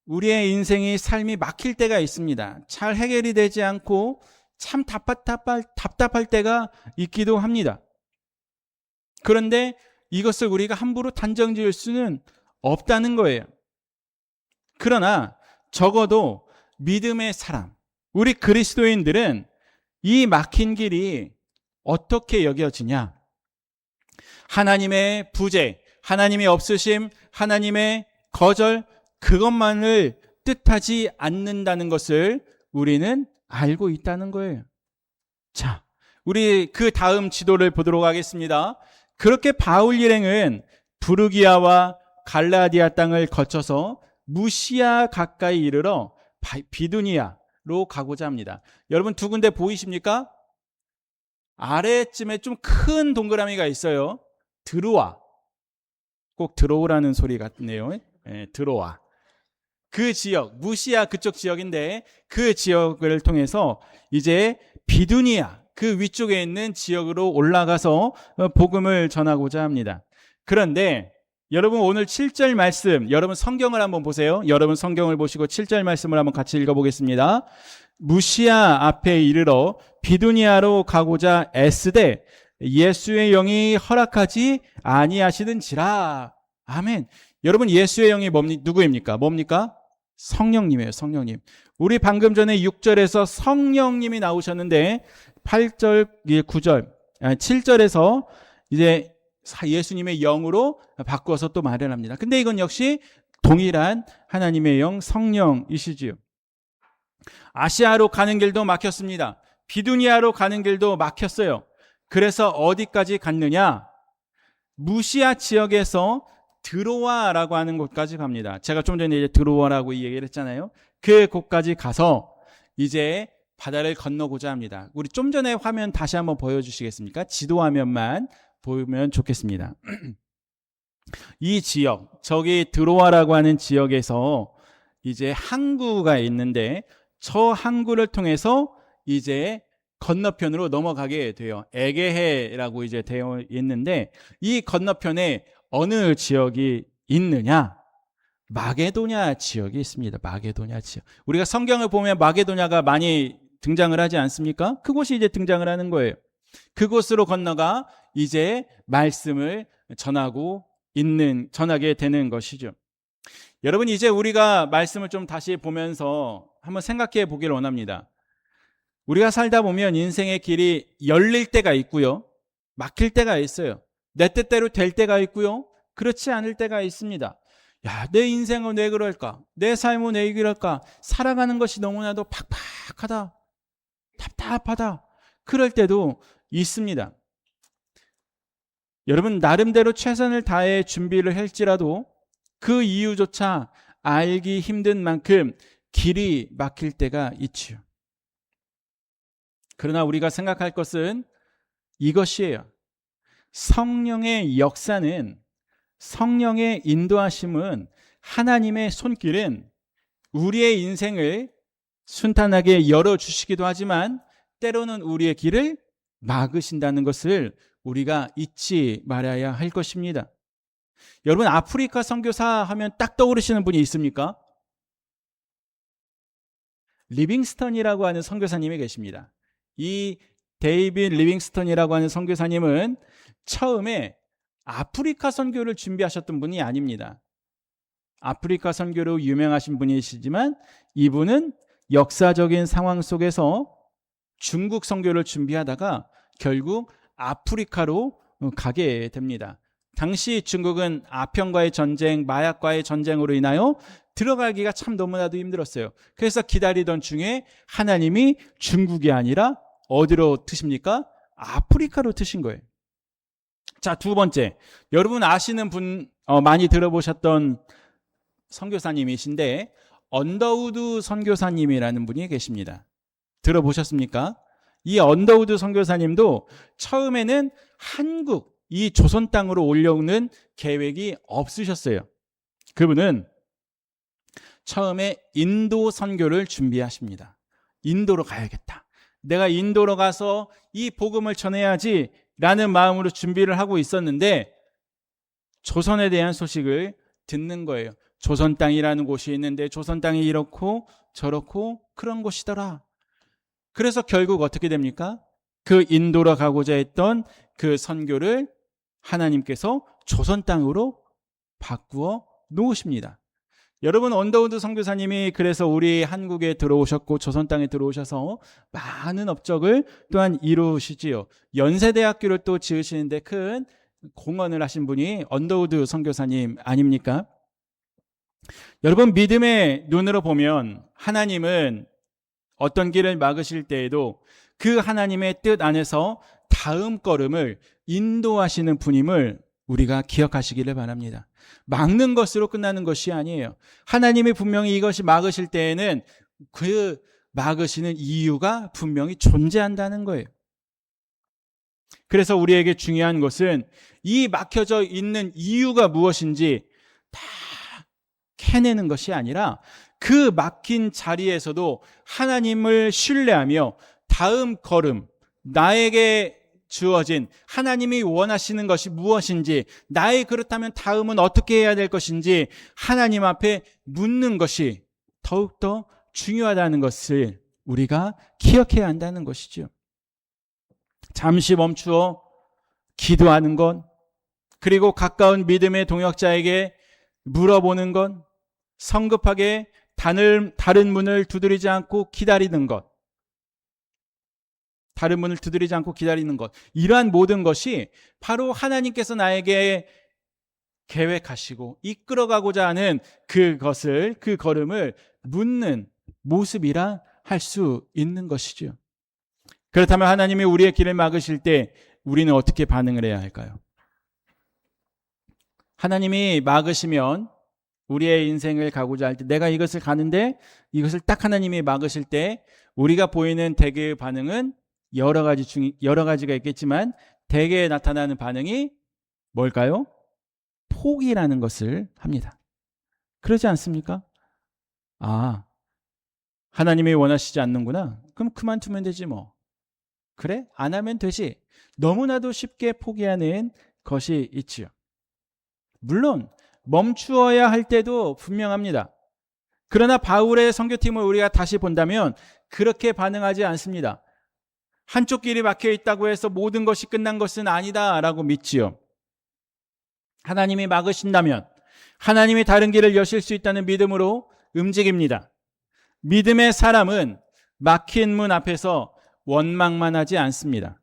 우리의 인생이 삶이 막힐 때가 있습니다. 잘 해결이 되지 않고 참 답답할 때가 있기도 합니다. 그런데 이것을 우리가 함부로 단정 지을 수는 없다는 거예요. 그러나 적어도 믿음의 사람, 우리 그리스도인들은 이 막힌 길이 어떻게 여겨지냐? 하나님의 부재, 하나님의 없으심, 하나님의 거절, 그것만을 뜻하지 않는다는 것을 우리는 알고 있다는 거예요. 자, 우리 그 다음 지도를 보도록 하겠습니다. 그렇게 바울 일행은 부르기아와 갈라디아 땅을 거쳐서 무시아 가까이 이르러 비두니아로 가고자 합니다. 여러분 두 군데 보이십니까? 아래쯤에 좀 큰 동그라미가 있어요. 들어와. 꼭 들어오라는 소리 같네요. 네, 들어와. 그 지역, 무시아 그쪽 지역인데 그 지역을 통해서 이제 비두니아 그 위쪽에 있는 지역으로 올라가서 복음을 전하고자 합니다. 그런데 여러분 오늘 7절 말씀, 여러분 성경을 한번 보세요. 여러분 성경을 보시고 7절 말씀을 한번 같이 읽어보겠습니다. 무시아 앞에 이르러 비두니아로 가고자 애쓰되 예수의 영이 허락하지 아니하시는지라. 아멘. 여러분 예수의 영이 누구입니까? 뭡니까? 성령님이에요. 성령님. 우리 방금 전에 6절에서 성령님이 나오셨는데 8절, 9절, 7절에서 이제 예수님의 영으로 바꾸어서 또 말을 합니다. 근데 이건 역시 동일한 하나님의 영 성령이시지요. 아시아로 가는 길도 막혔습니다. 비두니아로 가는 길도 막혔어요. 그래서 어디까지 갔느냐? 무시아 지역에서 드로아라고 하는 곳까지 갑니다. 제가 좀 전에 이제 드로아라고 이 얘기를 했잖아요. 그 곳까지 가서 이제 바다를 건너고자 합니다. 우리 좀 전에 화면 다시 한번 보여주시겠습니까? 지도 화면만 보면 좋겠습니다. 이 지역, 저기 드로아라고 하는 지역에서 이제 항구가 있는데 저 항구를 통해서 이제 건너편으로 넘어가게 돼요. 에게해라고 이제 되어 있는데 이 건너편에 어느 지역이 있느냐? 마게도냐 지역이 있습니다. 마게도냐 지역. 우리가 성경을 보면 마게도냐가 많이 등장을 하지 않습니까? 그곳이 이제 등장을 하는 거예요. 그곳으로 건너가 이제 말씀을 전하게 되는 것이죠. 여러분 이제 우리가 말씀을 좀 다시 보면서 한번 생각해 보기를 원합니다. 우리가 살다 보면 인생의 길이 열릴 때가 있고요. 막힐 때가 있어요. 내 뜻대로 될 때가 있고요. 그렇지 않을 때가 있습니다. 야, 내 인생은 왜 그럴까? 내 삶은 왜 그럴까? 살아가는 것이 너무나도 팍팍하다. 답답하다. 그럴 때도 있습니다. 여러분 나름대로 최선을 다해 준비를 할지라도 그 이유조차 알기 힘든 만큼 길이 막힐 때가 있지요. 그러나 우리가 생각할 것은 이것이에요. 성령의 역사는, 성령의 인도하심은, 하나님의 손길은 우리의 인생을 순탄하게 열어주시기도 하지만 때로는 우리의 길을 막으신다는 것을 우리가 잊지 말아야 할 것입니다. 여러분 아프리카 선교사 하면 딱 떠오르시는 분이 있습니까? 리빙스턴이라고 하는 선교사님이 계십니다. 이 데이빗 리빙스턴이라고 하는 선교사님은 처음에 아프리카 선교를 준비하셨던 분이 아닙니다. 아프리카 선교로 유명하신 분이시지만 이분은 역사적인 상황 속에서 중국 선교를 준비하다가 결국 아프리카로 가게 됩니다. 당시 중국은 아평과의 전쟁, 마약과의 전쟁으로 인하여 들어가기가 참 너무나도 힘들었어요. 그래서 기다리던 중에 하나님이 중국이 아니라 어디로 트십니까? 아프리카로 트신 거예요. 자, 두 번째. 여러분 아시는 분, 많이 들어보셨던 선교사님이신데 언더우드 선교사님이라는 분이 계십니다. 들어보셨습니까? 이 언더우드 선교사님도 처음에는 한국, 이 조선 땅으로 올려오는 계획이 없으셨어요. 그분은 처음에 인도 선교를 준비하십니다. 인도로 가야겠다. 내가 인도로 가서 이 복음을 전해야지 라는 마음으로 준비를 하고 있었는데 조선에 대한 소식을 듣는 거예요. 조선 땅이라는 곳이 있는데 조선 땅이 이렇고 저렇고 그런 곳이더라. 그래서 결국 어떻게 됩니까? 그 인도로 가고자 했던 그 선교를 하나님께서 조선 땅으로 바꾸어 놓으십니다. 여러분 언더우드 선교사님이 그래서 우리 한국에 들어오셨고 조선 땅에 들어오셔서 많은 업적을 또한 이루시지요. 연세대학교를 또 지으시는데 큰 공헌을 하신 분이 언더우드 선교사님 아닙니까? 여러분 믿음의 눈으로 보면 하나님은 어떤 길을 막으실 때에도 그 하나님의 뜻 안에서 다음 걸음을 인도하시는 분임을 우리가 기억하시기를 바랍니다. 막는 것으로 끝나는 것이 아니에요. 하나님이 분명히 이것이 막으실 때에는 그 막으시는 이유가 분명히 존재한다는 거예요. 그래서 우리에게 중요한 것은 이 막혀져 있는 이유가 무엇인지 다 캐내는 것이 아니라 그 막힌 자리에서도 하나님을 신뢰하며 다음 걸음, 나에게 주어진 하나님이 원하시는 것이 무엇인지, 나의 그렇다면 다음은 어떻게 해야 될 것인지 하나님 앞에 묻는 것이 더욱더 중요하다는 것을 우리가 기억해야 한다는 것이죠. 잠시 멈추어 기도하는 것, 그리고 가까운 믿음의 동역자에게 물어보는 것, 성급하게 다른 문을 두드리지 않고 기다리는 것, 다른 문을 두드리지 않고 기다리는 것, 이러한 모든 것이 바로 하나님께서 나에게 계획하시고 이끌어가고자 하는 그것을, 그 걸음을 묻는 모습이라 할 수 있는 것이죠. 그렇다면 하나님이 우리의 길을 막으실 때 우리는 어떻게 반응을 해야 할까요? 하나님이 막으시면 우리의 인생을 가고자 할 때, 내가 이것을 가는데 이것을 딱 하나님이 막으실 때 우리가 보이는 대개의 반응은 여러 가지가 있겠지만 대개 나타나는 반응이 뭘까요? 포기라는 것을 합니다. 그러지 않습니까? 아, 하나님이 원하시지 않는구나. 그럼 그만두면 되지 뭐. 그래? 안 하면 되지. 너무나도 쉽게 포기하는 것이 있지요. 물론 멈추어야 할 때도 분명합니다. 그러나 바울의 선교팀을 우리가 다시 본다면 그렇게 반응하지 않습니다. 한쪽 길이 막혀 있다고 해서 모든 것이 끝난 것은 아니다라고 믿지요. 하나님이 막으신다면 하나님이 다른 길을 여실 수 있다는 믿음으로 움직입니다. 믿음의 사람은 막힌 문 앞에서 원망만 하지 않습니다.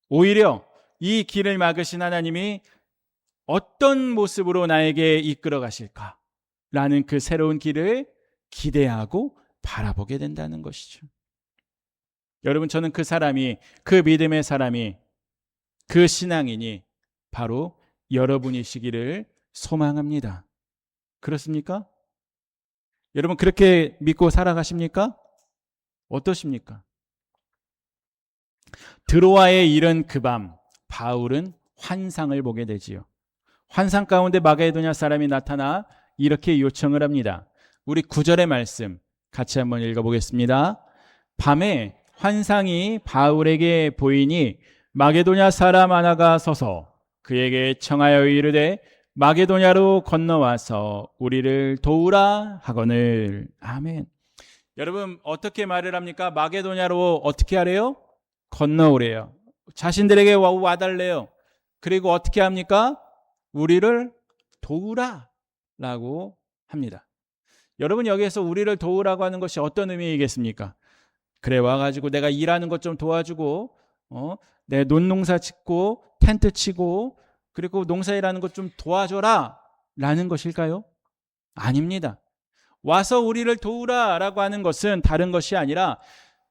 오히려 이 길을 막으신 하나님이 어떤 모습으로 나에게 이끌어 가실까라는 그 새로운 길을 기대하고 바라보게 된다는 것이죠. 여러분, 저는 그 사람이, 그 믿음의 사람이, 그 신앙인이 바로 여러분이시기를 소망합니다. 그렇습니까? 여러분 그렇게 믿고 살아가십니까? 어떠십니까? 드로아에 이른 그 밤 바울은 환상을 보게 되지요. 환상 가운데 마게도냐 사람이 나타나 이렇게 요청을 합니다. 우리 9절의 말씀 같이 한번 읽어보겠습니다. 밤에 환상이 바울에게 보이니 마게도냐 사람 하나가 서서 그에게 청하여 이르되 마게도냐로 건너와서 우리를 도우라 하거늘. 아멘. 여러분 어떻게 말을 합니까? 마게도냐로 어떻게 하래요? 건너오래요. 자신들에게 와달래요. 그리고 어떻게 합니까? 우리를 도우라 라고 합니다. 여러분 여기에서 우리를 도우라고 하는 것이 어떤 의미이겠습니까? 그래 와가지고 내가 일하는 것 좀 도와주고 내 논농사 짓고 텐트 치고 그리고 농사일하는 것 좀 도와줘라 라는 것일까요? 아닙니다. 와서 우리를 도우라 라고 하는 것은 다른 것이 아니라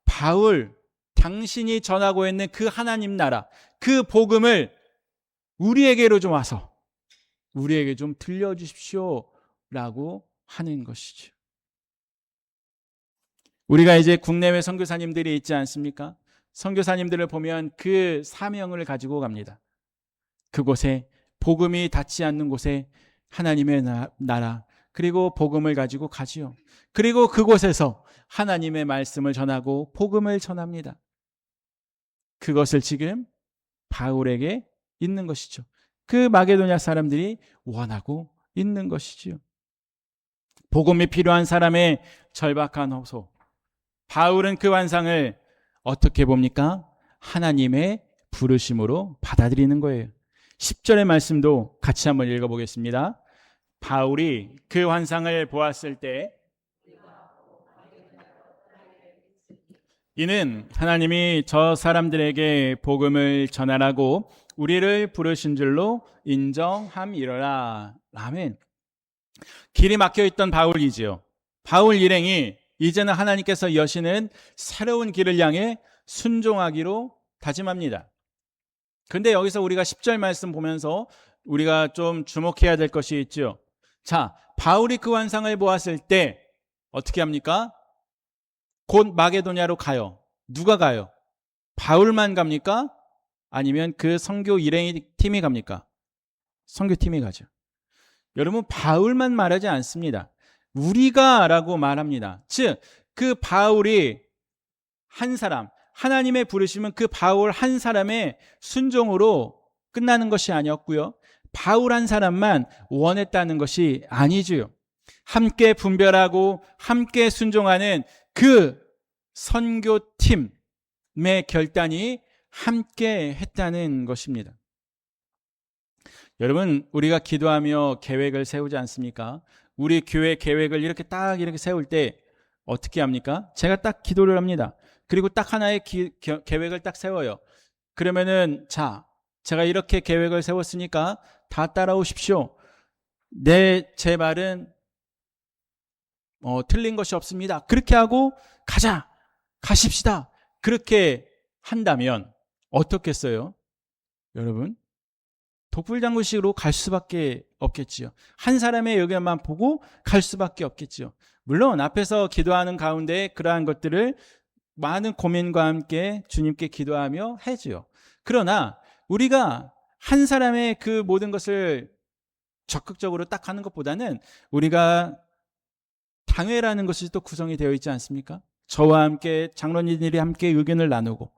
바울 당신이 전하고 있는 그 하나님 나라 그 복음을 우리에게로 좀 와서 우리에게 좀 들려주십시오 라고 하는 것이죠. 우리가 이제 국내외 선교사님들이 있지 않습니까? 선교사님들을 보면 그 사명을 가지고 갑니다. 그곳에 복음이 닿지 않는 곳에 하나님의 나라 그리고 복음을 가지고 가지요. 그리고 그곳에서 하나님의 말씀을 전하고 복음을 전합니다. 그것을 지금 바울에게 있는 것이죠. 그 마게도냐 사람들이 원하고 있는 것이지요. 복음이 필요한 사람의 절박한 호소. 바울은 그 환상을 어떻게 봅니까? 하나님의 부르심으로 받아들이는 거예요. 10절의 말씀도 같이 한번 읽어보겠습니다. 바울이 그 환상을 보았을 때 이는 하나님이 저 사람들에게 복음을 전하라고 우리를 부르신 줄로 인정함이로라. 아멘. 길이 막혀있던 바울이지요. 바울 일행이 이제는 하나님께서 여시는 새로운 길을 향해 순종하기로 다짐합니다. 그런데 여기서 우리가 10절 말씀 보면서 우리가 좀 주목해야 될 것이 있죠. 자, 바울이 그 환상을 보았을 때 어떻게 합니까? 곧 마게도냐로 가요. 누가 가요? 바울만 갑니까? 아니면 그 선교 일행 팀이 갑니까? 선교팀이 가죠. 여러분 바울만 말하지 않습니다. 우리가 라고 말합니다. 즉 그 바울이 한 사람 하나님의 부르심은 그 바울 한 사람의 순종으로 끝나는 것이 아니었고요. 바울 한 사람만 원했다는 것이 아니죠. 함께 분별하고 함께 순종하는 그 선교팀의 결단이 함께 했다는 것입니다. 여러분 우리가 기도하며 계획을 세우지 않습니까? 우리 교회 계획을 이렇게 세울 때 어떻게 합니까? 제가 딱 기도를 합니다. 그리고 딱 하나의 계획을 딱 세워요. 그러면은 자, 제가 이렇게 계획을 세웠으니까 다 따라오십시오. 제 말은 틀린 것이 없습니다. 그렇게 하고 가십시다. 그렇게 한다면 어떻겠어요? 여러분 독불장군식으로 갈 수밖에 없겠지요. 한 사람의 의견만 보고 갈 수밖에 없겠지요. 물론 앞에서 기도하는 가운데 그러한 것들을 많은 고민과 함께 주님께 기도하며 해지요. 그러나 우리가 한 사람의 그 모든 것을 적극적으로 딱 하는 것보다는 우리가 당회라는 것이 또 구성이 되어 있지 않습니까? 저와 함께 장로님들이 함께 의견을 나누고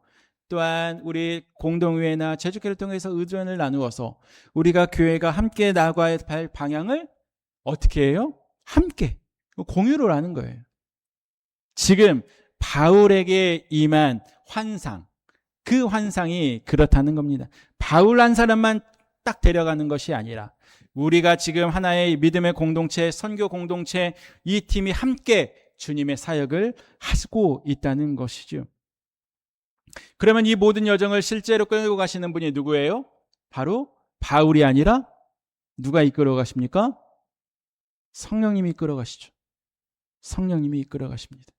또한 우리 공동회나 제주교를 통해서 의견을 나누어서 우리가 교회가 함께 나아가야 할 방향을 어떻게 해요? 함께 공유를 하는 거예요. 지금 바울에게 임한 환상, 그 환상이 그렇다는 겁니다. 바울 한 사람만 딱 데려가는 것이 아니라 우리가 지금 하나의 믿음의 공동체, 선교 공동체 이 팀이 함께 주님의 사역을 하고 있다는 것이죠. 그러면 이 모든 여정을 실제로 끌고 가시는 분이 누구예요? 바로 바울이 아니라 누가 이끌어 가십니까? 성령님이 이끌어 가시죠. 성령님이 이끌어 가십니다.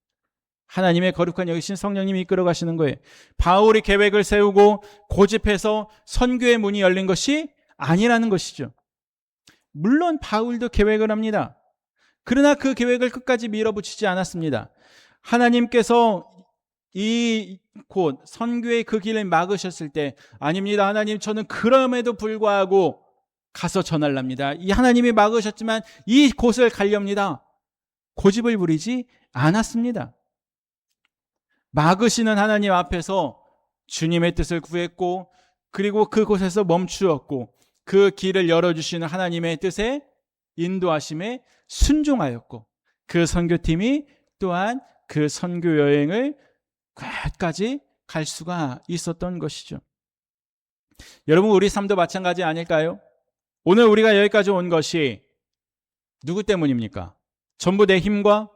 하나님의 거룩한 여기신 성령님이 이끌어 가시는 거예요. 바울이 계획을 세우고 고집해서 선교의 문이 열린 것이 아니라는 것이죠. 물론 바울도 계획을 합니다. 그러나 그 계획을 끝까지 밀어붙이지 않았습니다. 하나님께서 이 곧 선교의 그 길을 막으셨을 때, 아닙니다 하나님, 저는 그럼에도 불구하고 가서 전하려 합니다. 이 하나님이 막으셨지만 이 곳을 가렵니다. 고집을 부리지 않았습니다. 막으시는 하나님 앞에서 주님의 뜻을 구했고, 그리고 그곳에서 멈추었고, 그 길을 열어주시는 하나님의 뜻에 인도하심에 순종하였고, 그 선교팀이 또한 그 선교 여행을 끝까지 갈 수가 있었던 것이죠. 여러분, 우리 삶도 마찬가지 아닐까요? 오늘 우리가 여기까지 온 것이 누구 때문입니까? 전부 내 힘과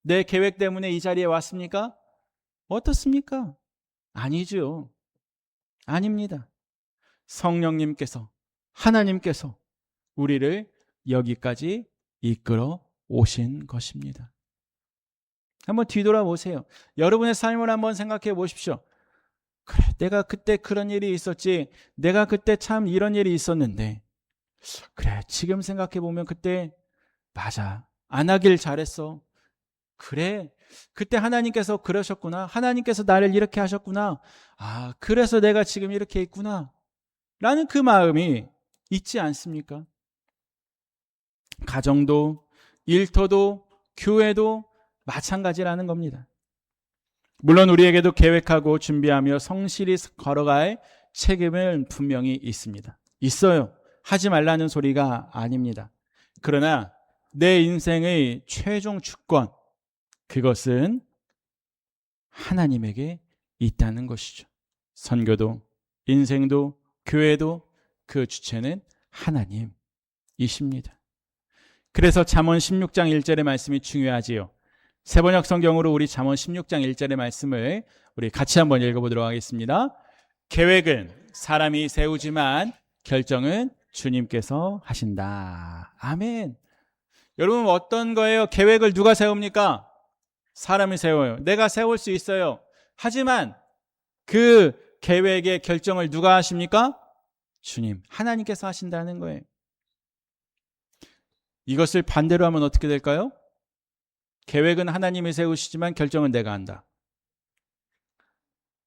내 계획 때문에 이 자리에 왔습니까? 어떻습니까? 아니죠. 아닙니다. 성령님께서, 하나님께서 우리를 여기까지 이끌어 오신 것입니다. 한번 뒤돌아보세요. 여러분의 삶을 한번 생각해 보십시오. 그래, 내가 그때 그런 일이 있었지, 내가 그때 참 이런 일이 있었는데, 그래, 지금 생각해 보면 그때 맞아, 안 하길 잘했어. 그래, 그때 하나님께서 그러셨구나. 하나님께서 나를 이렇게 하셨구나. 아, 그래서 내가 지금 이렇게 있구나 라는 그 마음이 있지 않습니까? 가정도, 일터도, 교회도 마찬가지라는 겁니다. 물론 우리에게도 계획하고 준비하며 성실히 걸어갈 책임은 분명히 있습니다. 있어요. 하지 말라는 소리가 아닙니다. 그러나 내 인생의 최종 주권, 그것은 하나님에게 있다는 것이죠. 선교도, 인생도, 교회도 그 주체는 하나님이십니다. 그래서 잠언 16장 1절의 말씀이 중요하지요. 세번역 성경으로 우리 잠언 16장 1절의 말씀을 우리 같이 한번 읽어보도록 하겠습니다. 계획은 사람이 세우지만 결정은 주님께서 하신다. 아멘. 여러분, 어떤 거예요? 계획을 누가 세웁니까? 사람이 세워요. 내가 세울 수 있어요. 하지만 그 계획의 결정을 누가 하십니까? 주님, 하나님께서 하신다는 거예요. 이것을 반대로 하면 어떻게 될까요? 계획은 하나님이 세우시지만 결정은 내가 한다.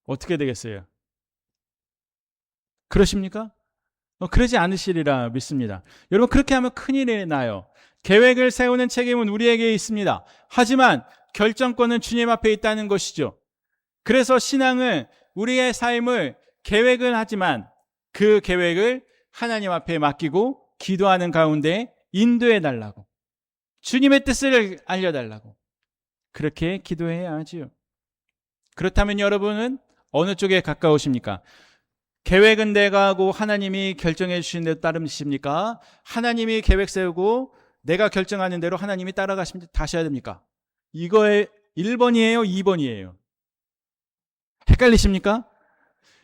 어떻게 되겠어요? 그러십니까? 그러지 않으시리라 믿습니다. 여러분, 그렇게 하면 큰일이 나요. 계획을 세우는 책임은 우리에게 있습니다. 하지만 결정권은 주님 앞에 있다는 것이죠. 그래서 신앙은 우리의 삶을 계획은 하지만 그 계획을 하나님 앞에 맡기고 기도하는 가운데 인도해 달라고, 주님의 뜻을 알려달라고 그렇게 기도해야 하지요. 그렇다면 여러분은 어느 쪽에 가까우십니까? 계획은 내가 하고 하나님이 결정해 주신 대로 따르십니까? 하나님이 계획 세우고 내가 결정하는 대로 하나님이 따라가시면 다셔야 됩니까? 이거의 1번이에요? 2번이에요? 헷갈리십니까?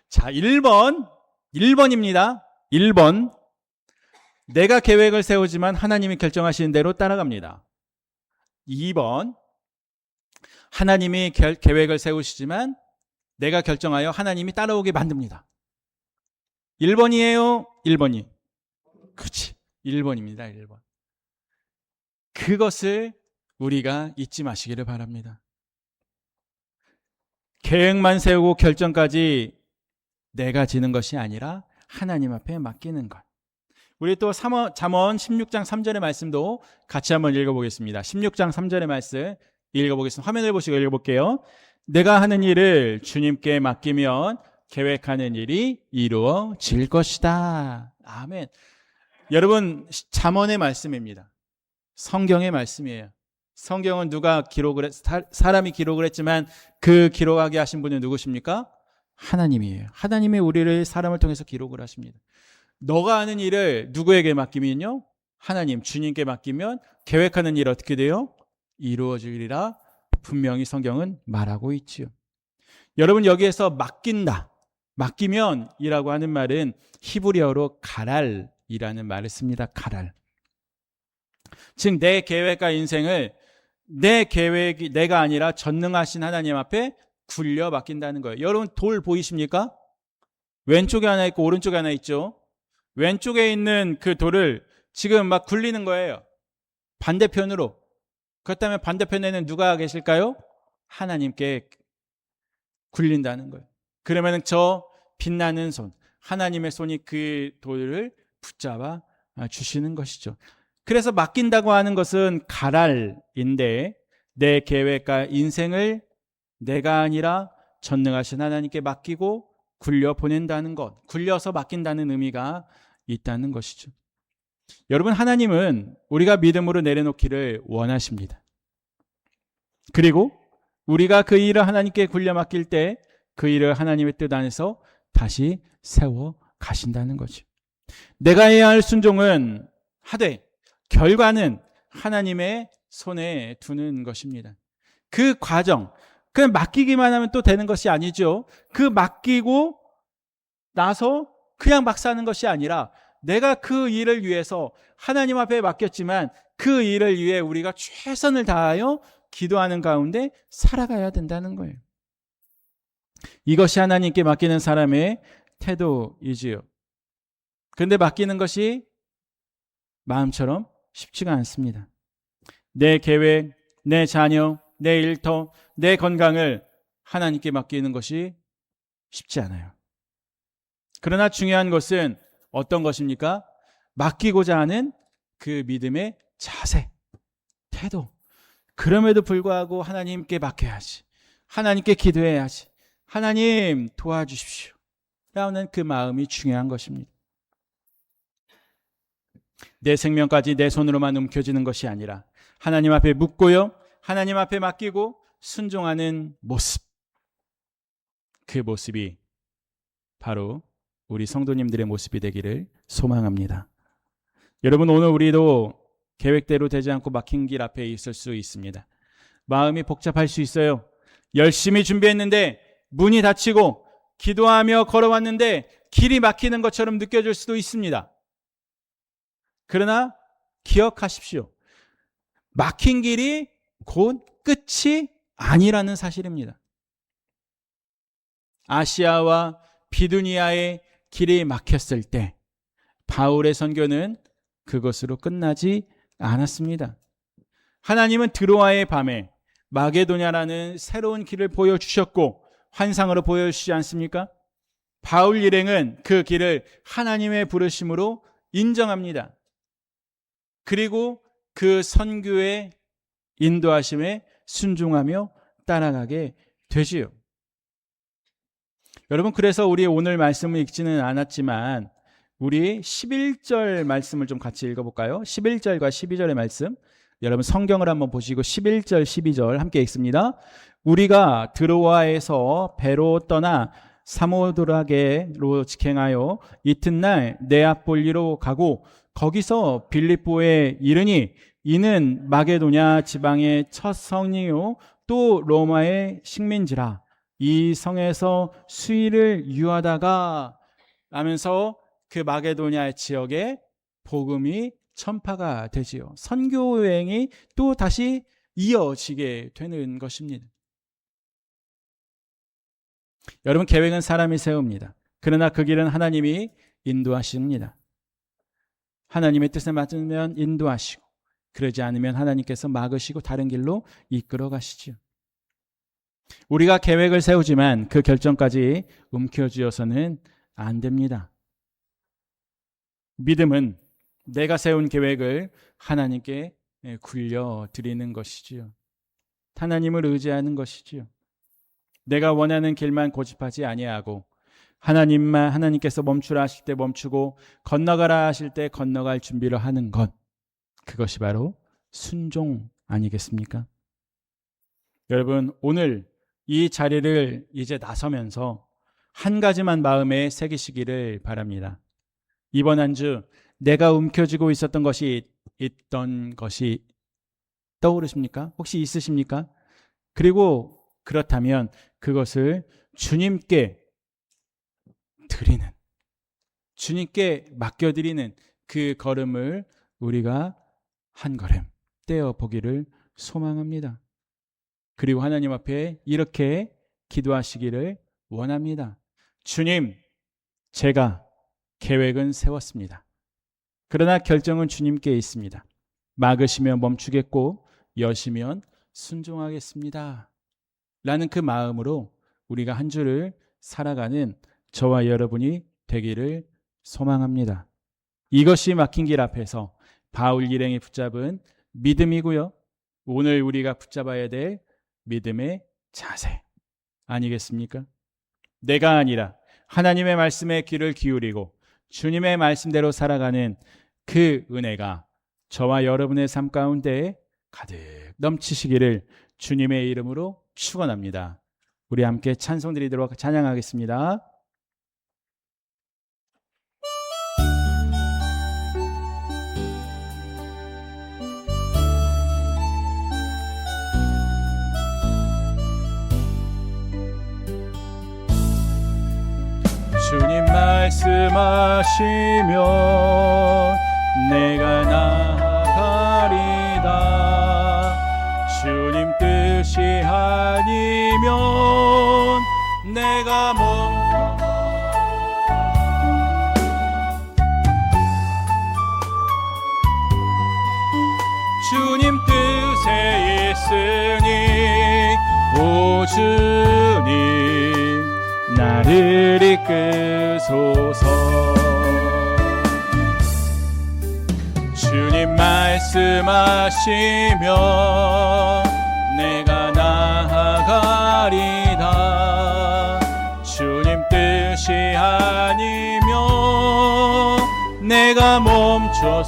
자, 1번입니다. 1번. 내가 계획을 세우지만 하나님이 결정하시는 대로 따라갑니다. 2번. 하나님이 계획을 세우시지만 내가 결정하여 하나님이 따라오게 만듭니다. 1번이에요? 1번이? 그렇지. 1번입니다. 1번. 그것을 우리가 잊지 마시기를 바랍니다. 계획만 세우고 결정까지 내가 지는 것이 아니라 하나님 앞에 맡기는 것. 우리 또 잠언 16장 3절의 말씀도 같이 한번 읽어보겠습니다. 16장 3절의 말씀 읽어보겠습니다. 화면을 보시고 읽어볼게요. 내가 하는 일을 주님께 맡기면 계획하는 일이 이루어질 것이다. 아멘. 여러분, 잠언의 말씀입니다. 성경의 말씀이에요. 성경은 누가 사람이 기록을 했지만 그 기록하게 하신 분은 누구십니까? 하나님이에요. 하나님이 우리를 사람을 통해서 기록을 하십니다. 너가 하는 일을 누구에게 맡기면요? 하나님, 주님께 맡기면 계획하는 일 어떻게 돼요? 이루어지리라 분명히 성경은 말하고 있지요. 여러분, 여기에서 맡긴다, 맡기면이라고 하는 말은 히브리어로 가랄이라는 말을 씁니다. 가랄. 즉 내 계획과 인생을 내 계획이 내가 아니라 전능하신 하나님 앞에 굴려 맡긴다는 거예요. 여러분, 돌 보이십니까? 왼쪽에 하나 있고 오른쪽에 하나 있죠. 왼쪽에 있는 그 돌을 지금 막 굴리는 거예요. 반대편으로. 그렇다면 반대편에는 누가 계실까요? 하나님께 굴린다는 거예요. 그러면 저 빛나는 손, 하나님의 손이 그 돌을 붙잡아 주시는 것이죠. 그래서 맡긴다고 하는 것은 가랄인데, 내 계획과 인생을 내가 아니라 전능하신 하나님께 맡기고 굴려 보낸다는 것, 굴려서 맡긴다는 의미가 있다는 것이죠. 여러분, 하나님은 우리가 믿음으로 내려놓기를 원하십니다. 그리고 우리가 그 일을 하나님께 굴려 맡길 때 그 일을 하나님의 뜻 안에서 다시 세워 가신다는 거죠. 내가 해야 할 순종은 하되 결과는 하나님의 손에 두는 것입니다. 그 과정, 그냥 맡기기만 하면 또 되는 것이 아니죠. 그 맡기고 나서 그냥 막 사는 것이 아니라 내가 그 일을 위해서 하나님 앞에 맡겼지만 그 일을 위해 우리가 최선을 다하여 기도하는 가운데 살아가야 된다는 거예요. 이것이 하나님께 맡기는 사람의 태도이지요. 그런데 맡기는 것이 마음처럼 쉽지가 않습니다. 내 계획, 내 자녀, 내 일터, 내 건강을 하나님께 맡기는 것이 쉽지 않아요. 그러나 중요한 것은 어떤 것입니까? 맡기고자 하는 그 믿음의 자세, 태도. 그럼에도 불구하고 하나님께 맡겨야지. 하나님께 기도해야지. 하나님 도와주십시오. 라는 그 마음이 중요한 것입니다. 내 생명까지 내 손으로만 움켜쥐는 것이 아니라 하나님 앞에 묻고요, 하나님 앞에 맡기고 순종하는 모습. 그 모습이 바로 우리 성도님들의 모습이 되기를 소망합니다. 여러분, 오늘 우리도 계획대로 되지 않고 막힌 길 앞에 있을 수 있습니다. 마음이 복잡할 수 있어요. 열심히 준비했는데 문이 닫히고 기도하며 걸어왔는데 길이 막히는 것처럼 느껴질 수도 있습니다. 그러나 기억하십시오. 막힌 길이 곧 끝이 아니라는 사실입니다. 아시아와 비두니아의 길이 막혔을 때 바울의 선교는 그것으로 끝나지 않았습니다. 하나님은 드로아의 밤에 마게도냐라는 새로운 길을 보여주셨고 환상으로 보여주시지 않습니까? 바울 일행은 그 길을 하나님의 부르심으로 인정합니다. 그리고 그 선교의 인도하심에 순종하며 따라가게 되지요. 여러분, 그래서 우리 오늘 말씀을 읽지는 않았지만 우리 11절 말씀을 좀 같이 읽어볼까요? 11절과 12절의 말씀, 여러분 성경을 한번 보시고 11절 12절 함께 읽습니다. 우리가 드로아에서 배로 떠나 사모드라게로 직행하여 이튿날 네아폴리로 가고 거기서 빌립보에 이르니 이는 마게도냐 지방의 첫 성이요 또 로마의 식민지라. 이 성에서 수일을 유하다가 하면서 그 마게도냐 지역에 복음이 전파가 되지요. 선교 여행이 또 다시 이어지게 되는 것입니다. 여러분, 계획은 사람이 세웁니다. 그러나 그 길은 하나님이 인도하십니다. 하나님의 뜻에 맞으면 인도하시고 그러지 않으면 하나님께서 막으시고 다른 길로 이끌어 가시죠. 우리가 계획을 세우지만 그 결정까지 움켜쥐어서는 안 됩니다. 믿음은 내가 세운 계획을 하나님께 굴려드리는 것이지요. 하나님을 의지하는 것이지요. 내가 원하는 길만 고집하지 아니하고 하나님께서 멈추라 하실 때 멈추고 건너가라 하실 때 건너갈 준비를 하는 것, 그것이 바로 순종 아니겠습니까? 여러분, 오늘 이 자리를 이제 나서면서 한 가지만 마음에 새기시기를 바랍니다. 이번 한 주 내가 움켜쥐고 있었던 것이 떠오르십니까? 혹시 있으십니까? 그리고 그렇다면 그것을 주님께 드리는, 주님께 맡겨드리는 그 걸음을 우리가 한 걸음 떼어 보기를 소망합니다. 그리고 하나님 앞에 이렇게 기도하시기를 원합니다. 주님, 제가 계획은 세웠습니다. 그러나 결정은 주님께 있습니다. 막으시면 멈추겠고 여시면 순종하겠습니다. 라는 그 마음으로 우리가 한 주를 살아가는 저와 여러분이 되기를 소망합니다. 이것이 막힌 길 앞에서 바울 일행이 붙잡은 믿음이고요. 오늘 우리가 붙잡아야 될 믿음의 자세 아니겠습니까? 내가 아니라 하나님의 말씀에 귀를 기울이고 주님의 말씀대로 살아가는 그 은혜가 저와 여러분의 삶 가운데 가득 넘치시기를 주님의 이름으로 축원합니다. 우리 함께 찬송 드리도록 찬양하겠습니다. 주님 말씀하시면 내가 나아가리다. 주님 뜻이 아니면 내가 주님 뜻에 있으니 오 주님 나를 이끄소서. 주님 말씀하시면 내가 나아가리다. 주님 뜻이 아니면 내가 멈춰서리다.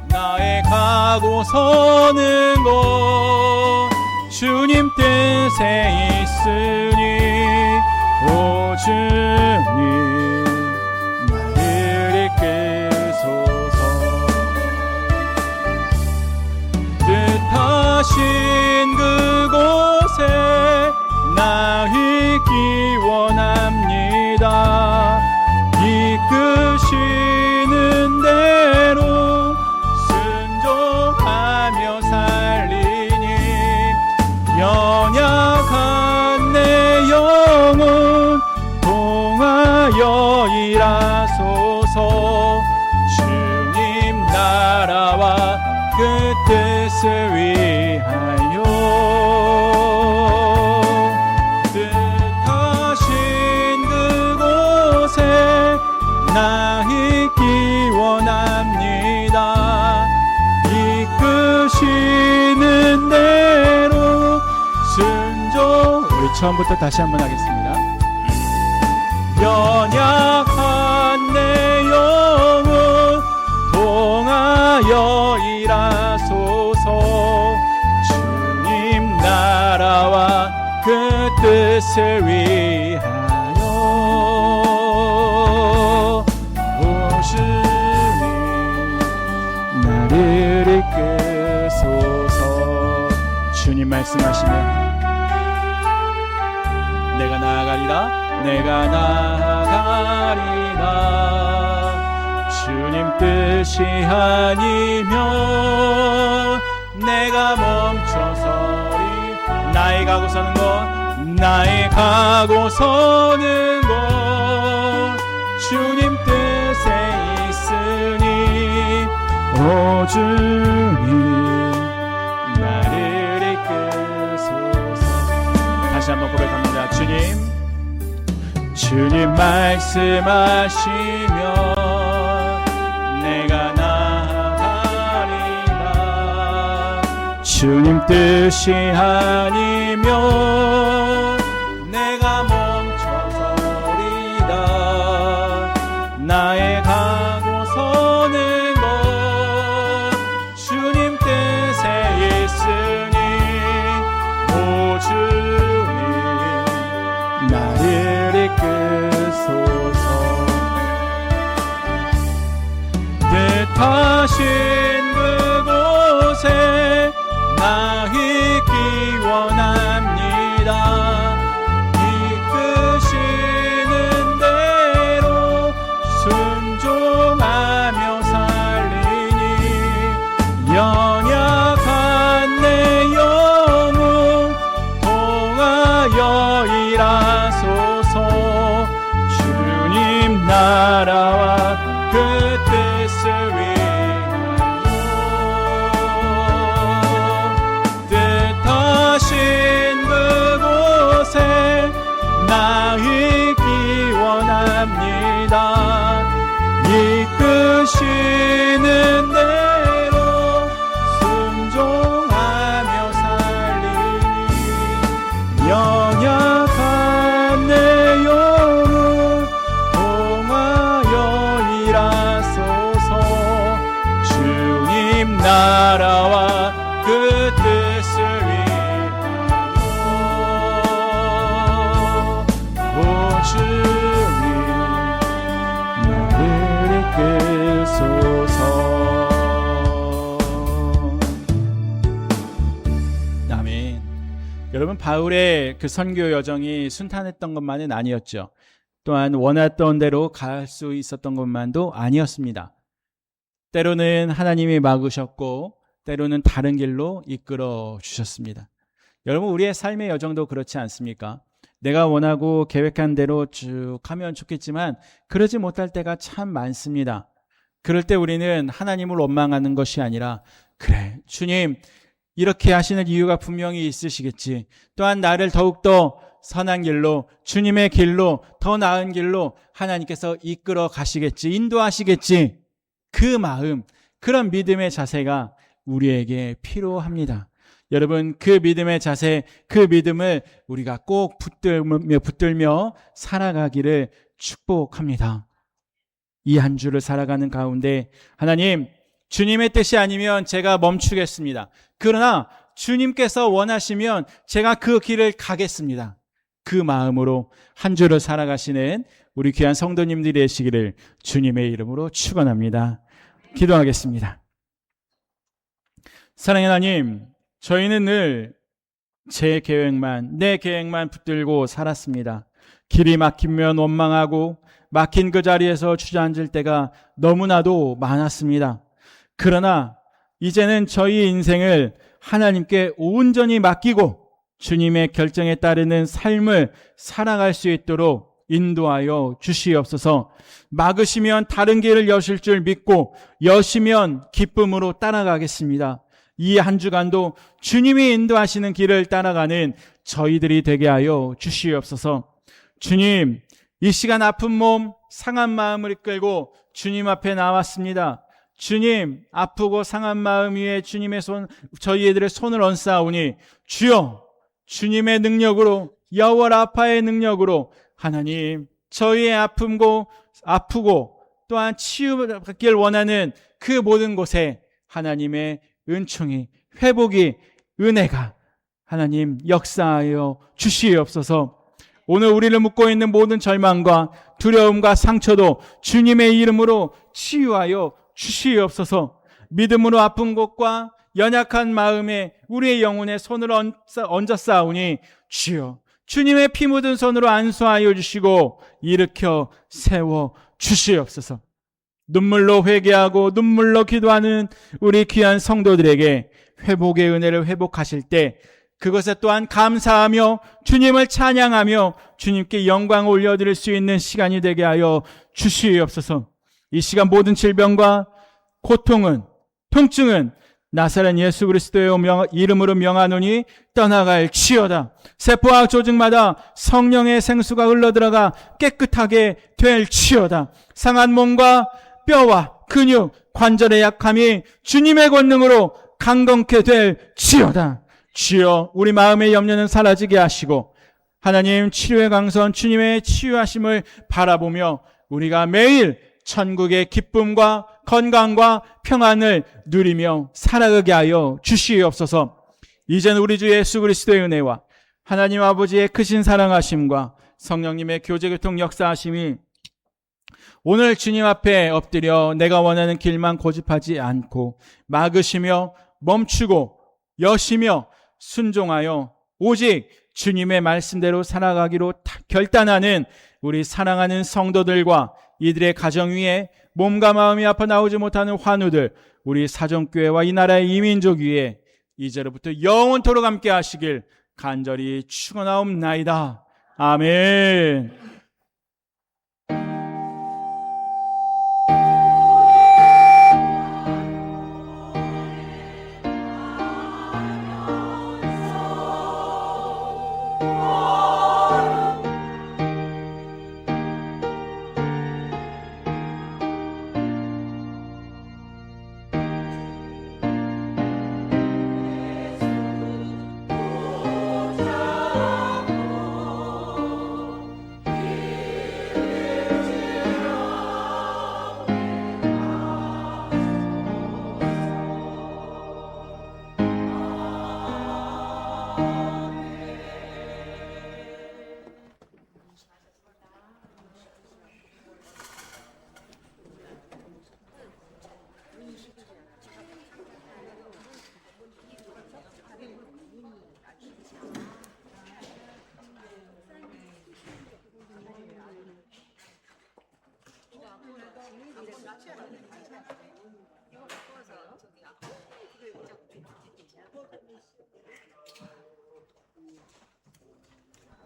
나의 가고 서는 곳 주님 뜻에 있으니 오 주님 나를 이끄소서. 뜻하신 그곳에 나 있기 원합니다. 이끄시는 대로 순종하며 살리니 연약한 내 영혼 동하여 일하소서. 주님 나라와 그 뜻을 위하여 뜻하신 그곳에 나 있기 원합니다. 이끄시는 대로 순종. 우리 처음부터 다시 한번 하겠습니다. 연약한 내 영혼 동하여 일하소서. 주님 나라와 그 뜻을 위하여 오 주님 나를 이끄소서. 주님 말씀하시면 내가 나아가리라. 내가 나아가리라. 주님 뜻이 아니면 내가 멈춰서리. 나의 가고 서는 곳 나의 가고 서는 곳 주님 뜻에 있으니 오 주님 나를 이끄소서. 다시 한번 고백합니다. 주님 말씀하시면 내가 나아가리라. 주님 뜻이 아니면 내가 멈춰서리다. 나의 가고 서는 곳 주님 뜻에 있으니 오 주님 나를 이끄소서. 뜻하신 그곳에 나 있기 원합니다. 이끄시는 대로 순종하며 살리니 연약한 내 영혼 동하여 일하소서. 주님 나라와 그 뜻을 위하여 뜻하신 그곳에 나 있기 원합니다. 이끄시는 대로 순종하며 살리니 연약한 내 영혼 통하여 일하소서. 주님 나라와 그 뜻을 위하여 오 주님 나를 이끌소서. 아멘. 여러분, 바울의 그 선교 여정이 순탄했던 것만은 아니었죠. 또한 원했던 대로 갈 수 있었던 것만도 아니었습니다. 때로는 하나님이 막으셨고 때로는 다른 길로 이끌어 주셨습니다. 여러분, 우리의 삶의 여정도 그렇지 않습니까? 내가 원하고 계획한 대로 쭉 하면 좋겠지만 그러지 못할 때가 참 많습니다. 그럴 때 우리는 하나님을 원망하는 것이 아니라, 그래, 주님 이렇게 하시는 이유가 분명히 있으시겠지. 또한 나를 더욱더 선한 길로, 주님의 길로, 더 나은 길로 하나님께서 이끌어 가시겠지, 인도하시겠지. 그 마음, 그런 믿음의 자세가 우리에게 필요합니다. 여러분, 그 믿음의 자세, 그 믿음을 우리가 꼭 붙들며 살아가기를 축복합니다. 이 한 주를 살아가는 가운데 하나님, 주님의 뜻이 아니면 제가 멈추겠습니다. 그러나 주님께서 원하시면 제가 그 길을 가겠습니다. 그 마음으로 한 주를 살아가시는 우리 귀한 성도님들이 되시기를 주님의 이름으로 축원합니다. 기도하겠습니다. 사랑의 하나님, 저희는 늘 제 계획만, 내 계획만 붙들고 살았습니다. 길이 막히면 원망하고 막힌 그 자리에서 주저앉을 때가 너무나도 많았습니다. 그러나 이제는 저희 인생을 하나님께 온전히 맡기고 주님의 결정에 따르는 삶을 살아갈 수 있도록 인도하여 주시옵소서. 막으시면 다른 길을 여실 줄 믿고 여시면 기쁨으로 따라가겠습니다. 이 한 주간도 주님이 인도하시는 길을 따라가는 저희들이 되게 하여 주시옵소서. 주님, 이 시간 아픈 몸, 상한 마음을 이끌고 주님 앞에 나왔습니다. 주님, 아프고 상한 마음 위에 주님의 손, 저희들의 손을 얹사오니 주여, 주님의 능력으로, 여호와 라파의 능력으로 하나님, 저희의 아프고 또한 치유받길 원하는 그 모든 곳에 하나님의 은총이, 회복이, 은혜가 하나님 역사하여 주시옵소서. 오늘 우리를 묶고 있는 모든 절망과 두려움과 상처도 주님의 이름으로 치유하여 주시옵소서. 믿음으로 아픈 곳과 연약한 마음에 우리의 영혼에 손을 얹어 싸우니 주여, 주님의 피 묻은 손으로 안수하여 주시고 일으켜 세워 주시옵소서. 눈물로 회개하고 눈물로 기도하는 우리 귀한 성도들에게 회복의 은혜를 회복하실 때 그것에 또한 감사하며 주님을 찬양하며 주님께 영광을 올려드릴 수 있는 시간이 되게 하여 주시옵소서. 이 시간 모든 질병과 고통은, 통증은 나사렛 예수 그리스도의 이름으로 명하노니 떠나갈지어다. 세포와 조직마다 성령의 생수가 흘러들어가 깨끗하게 될지어다. 상한 몸과 뼈와 근육, 관절의 약함이 주님의 권능으로 강건케 될지어다. 주여, 우리 마음의 염려는 사라지게 하시고 하나님 치료의 강선 주님의 치유하심을 바라보며 우리가 매일 천국의 기쁨과 건강과 평안을 누리며 살아가게 하여 주시옵소서. 이제는 우리 주 예수 그리스도의 은혜와 하나님 아버지의 크신 사랑하심과 성령님의 교제교통 역사하심이 오늘 주님 앞에 엎드려 내가 원하는 길만 고집하지 않고 막으시며 멈추고 여시며 순종하여 오직 주님의 말씀대로 살아가기로 결단하는 우리 사랑하는 성도들과 이들의 가정 위에 몸과 마음이 아파 나오지 못하는 환우들, 우리 사정교회와 이 나라의 이민족 위에 이제로부터 영원토록 함께 하시길 간절히 축원하옵나이다. 아멘.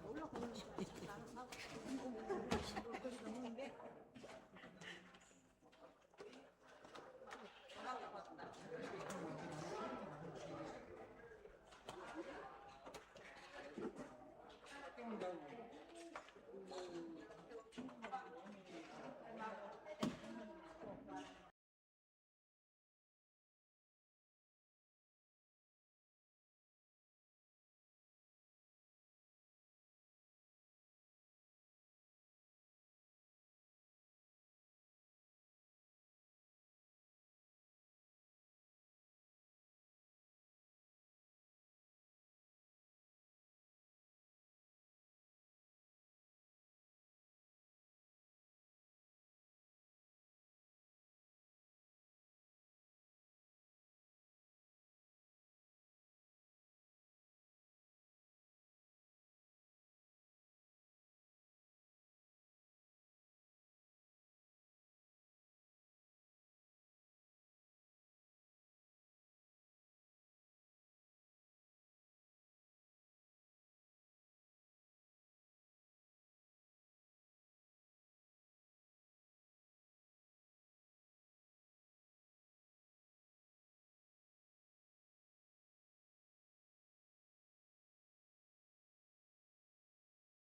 올라가고 싶어.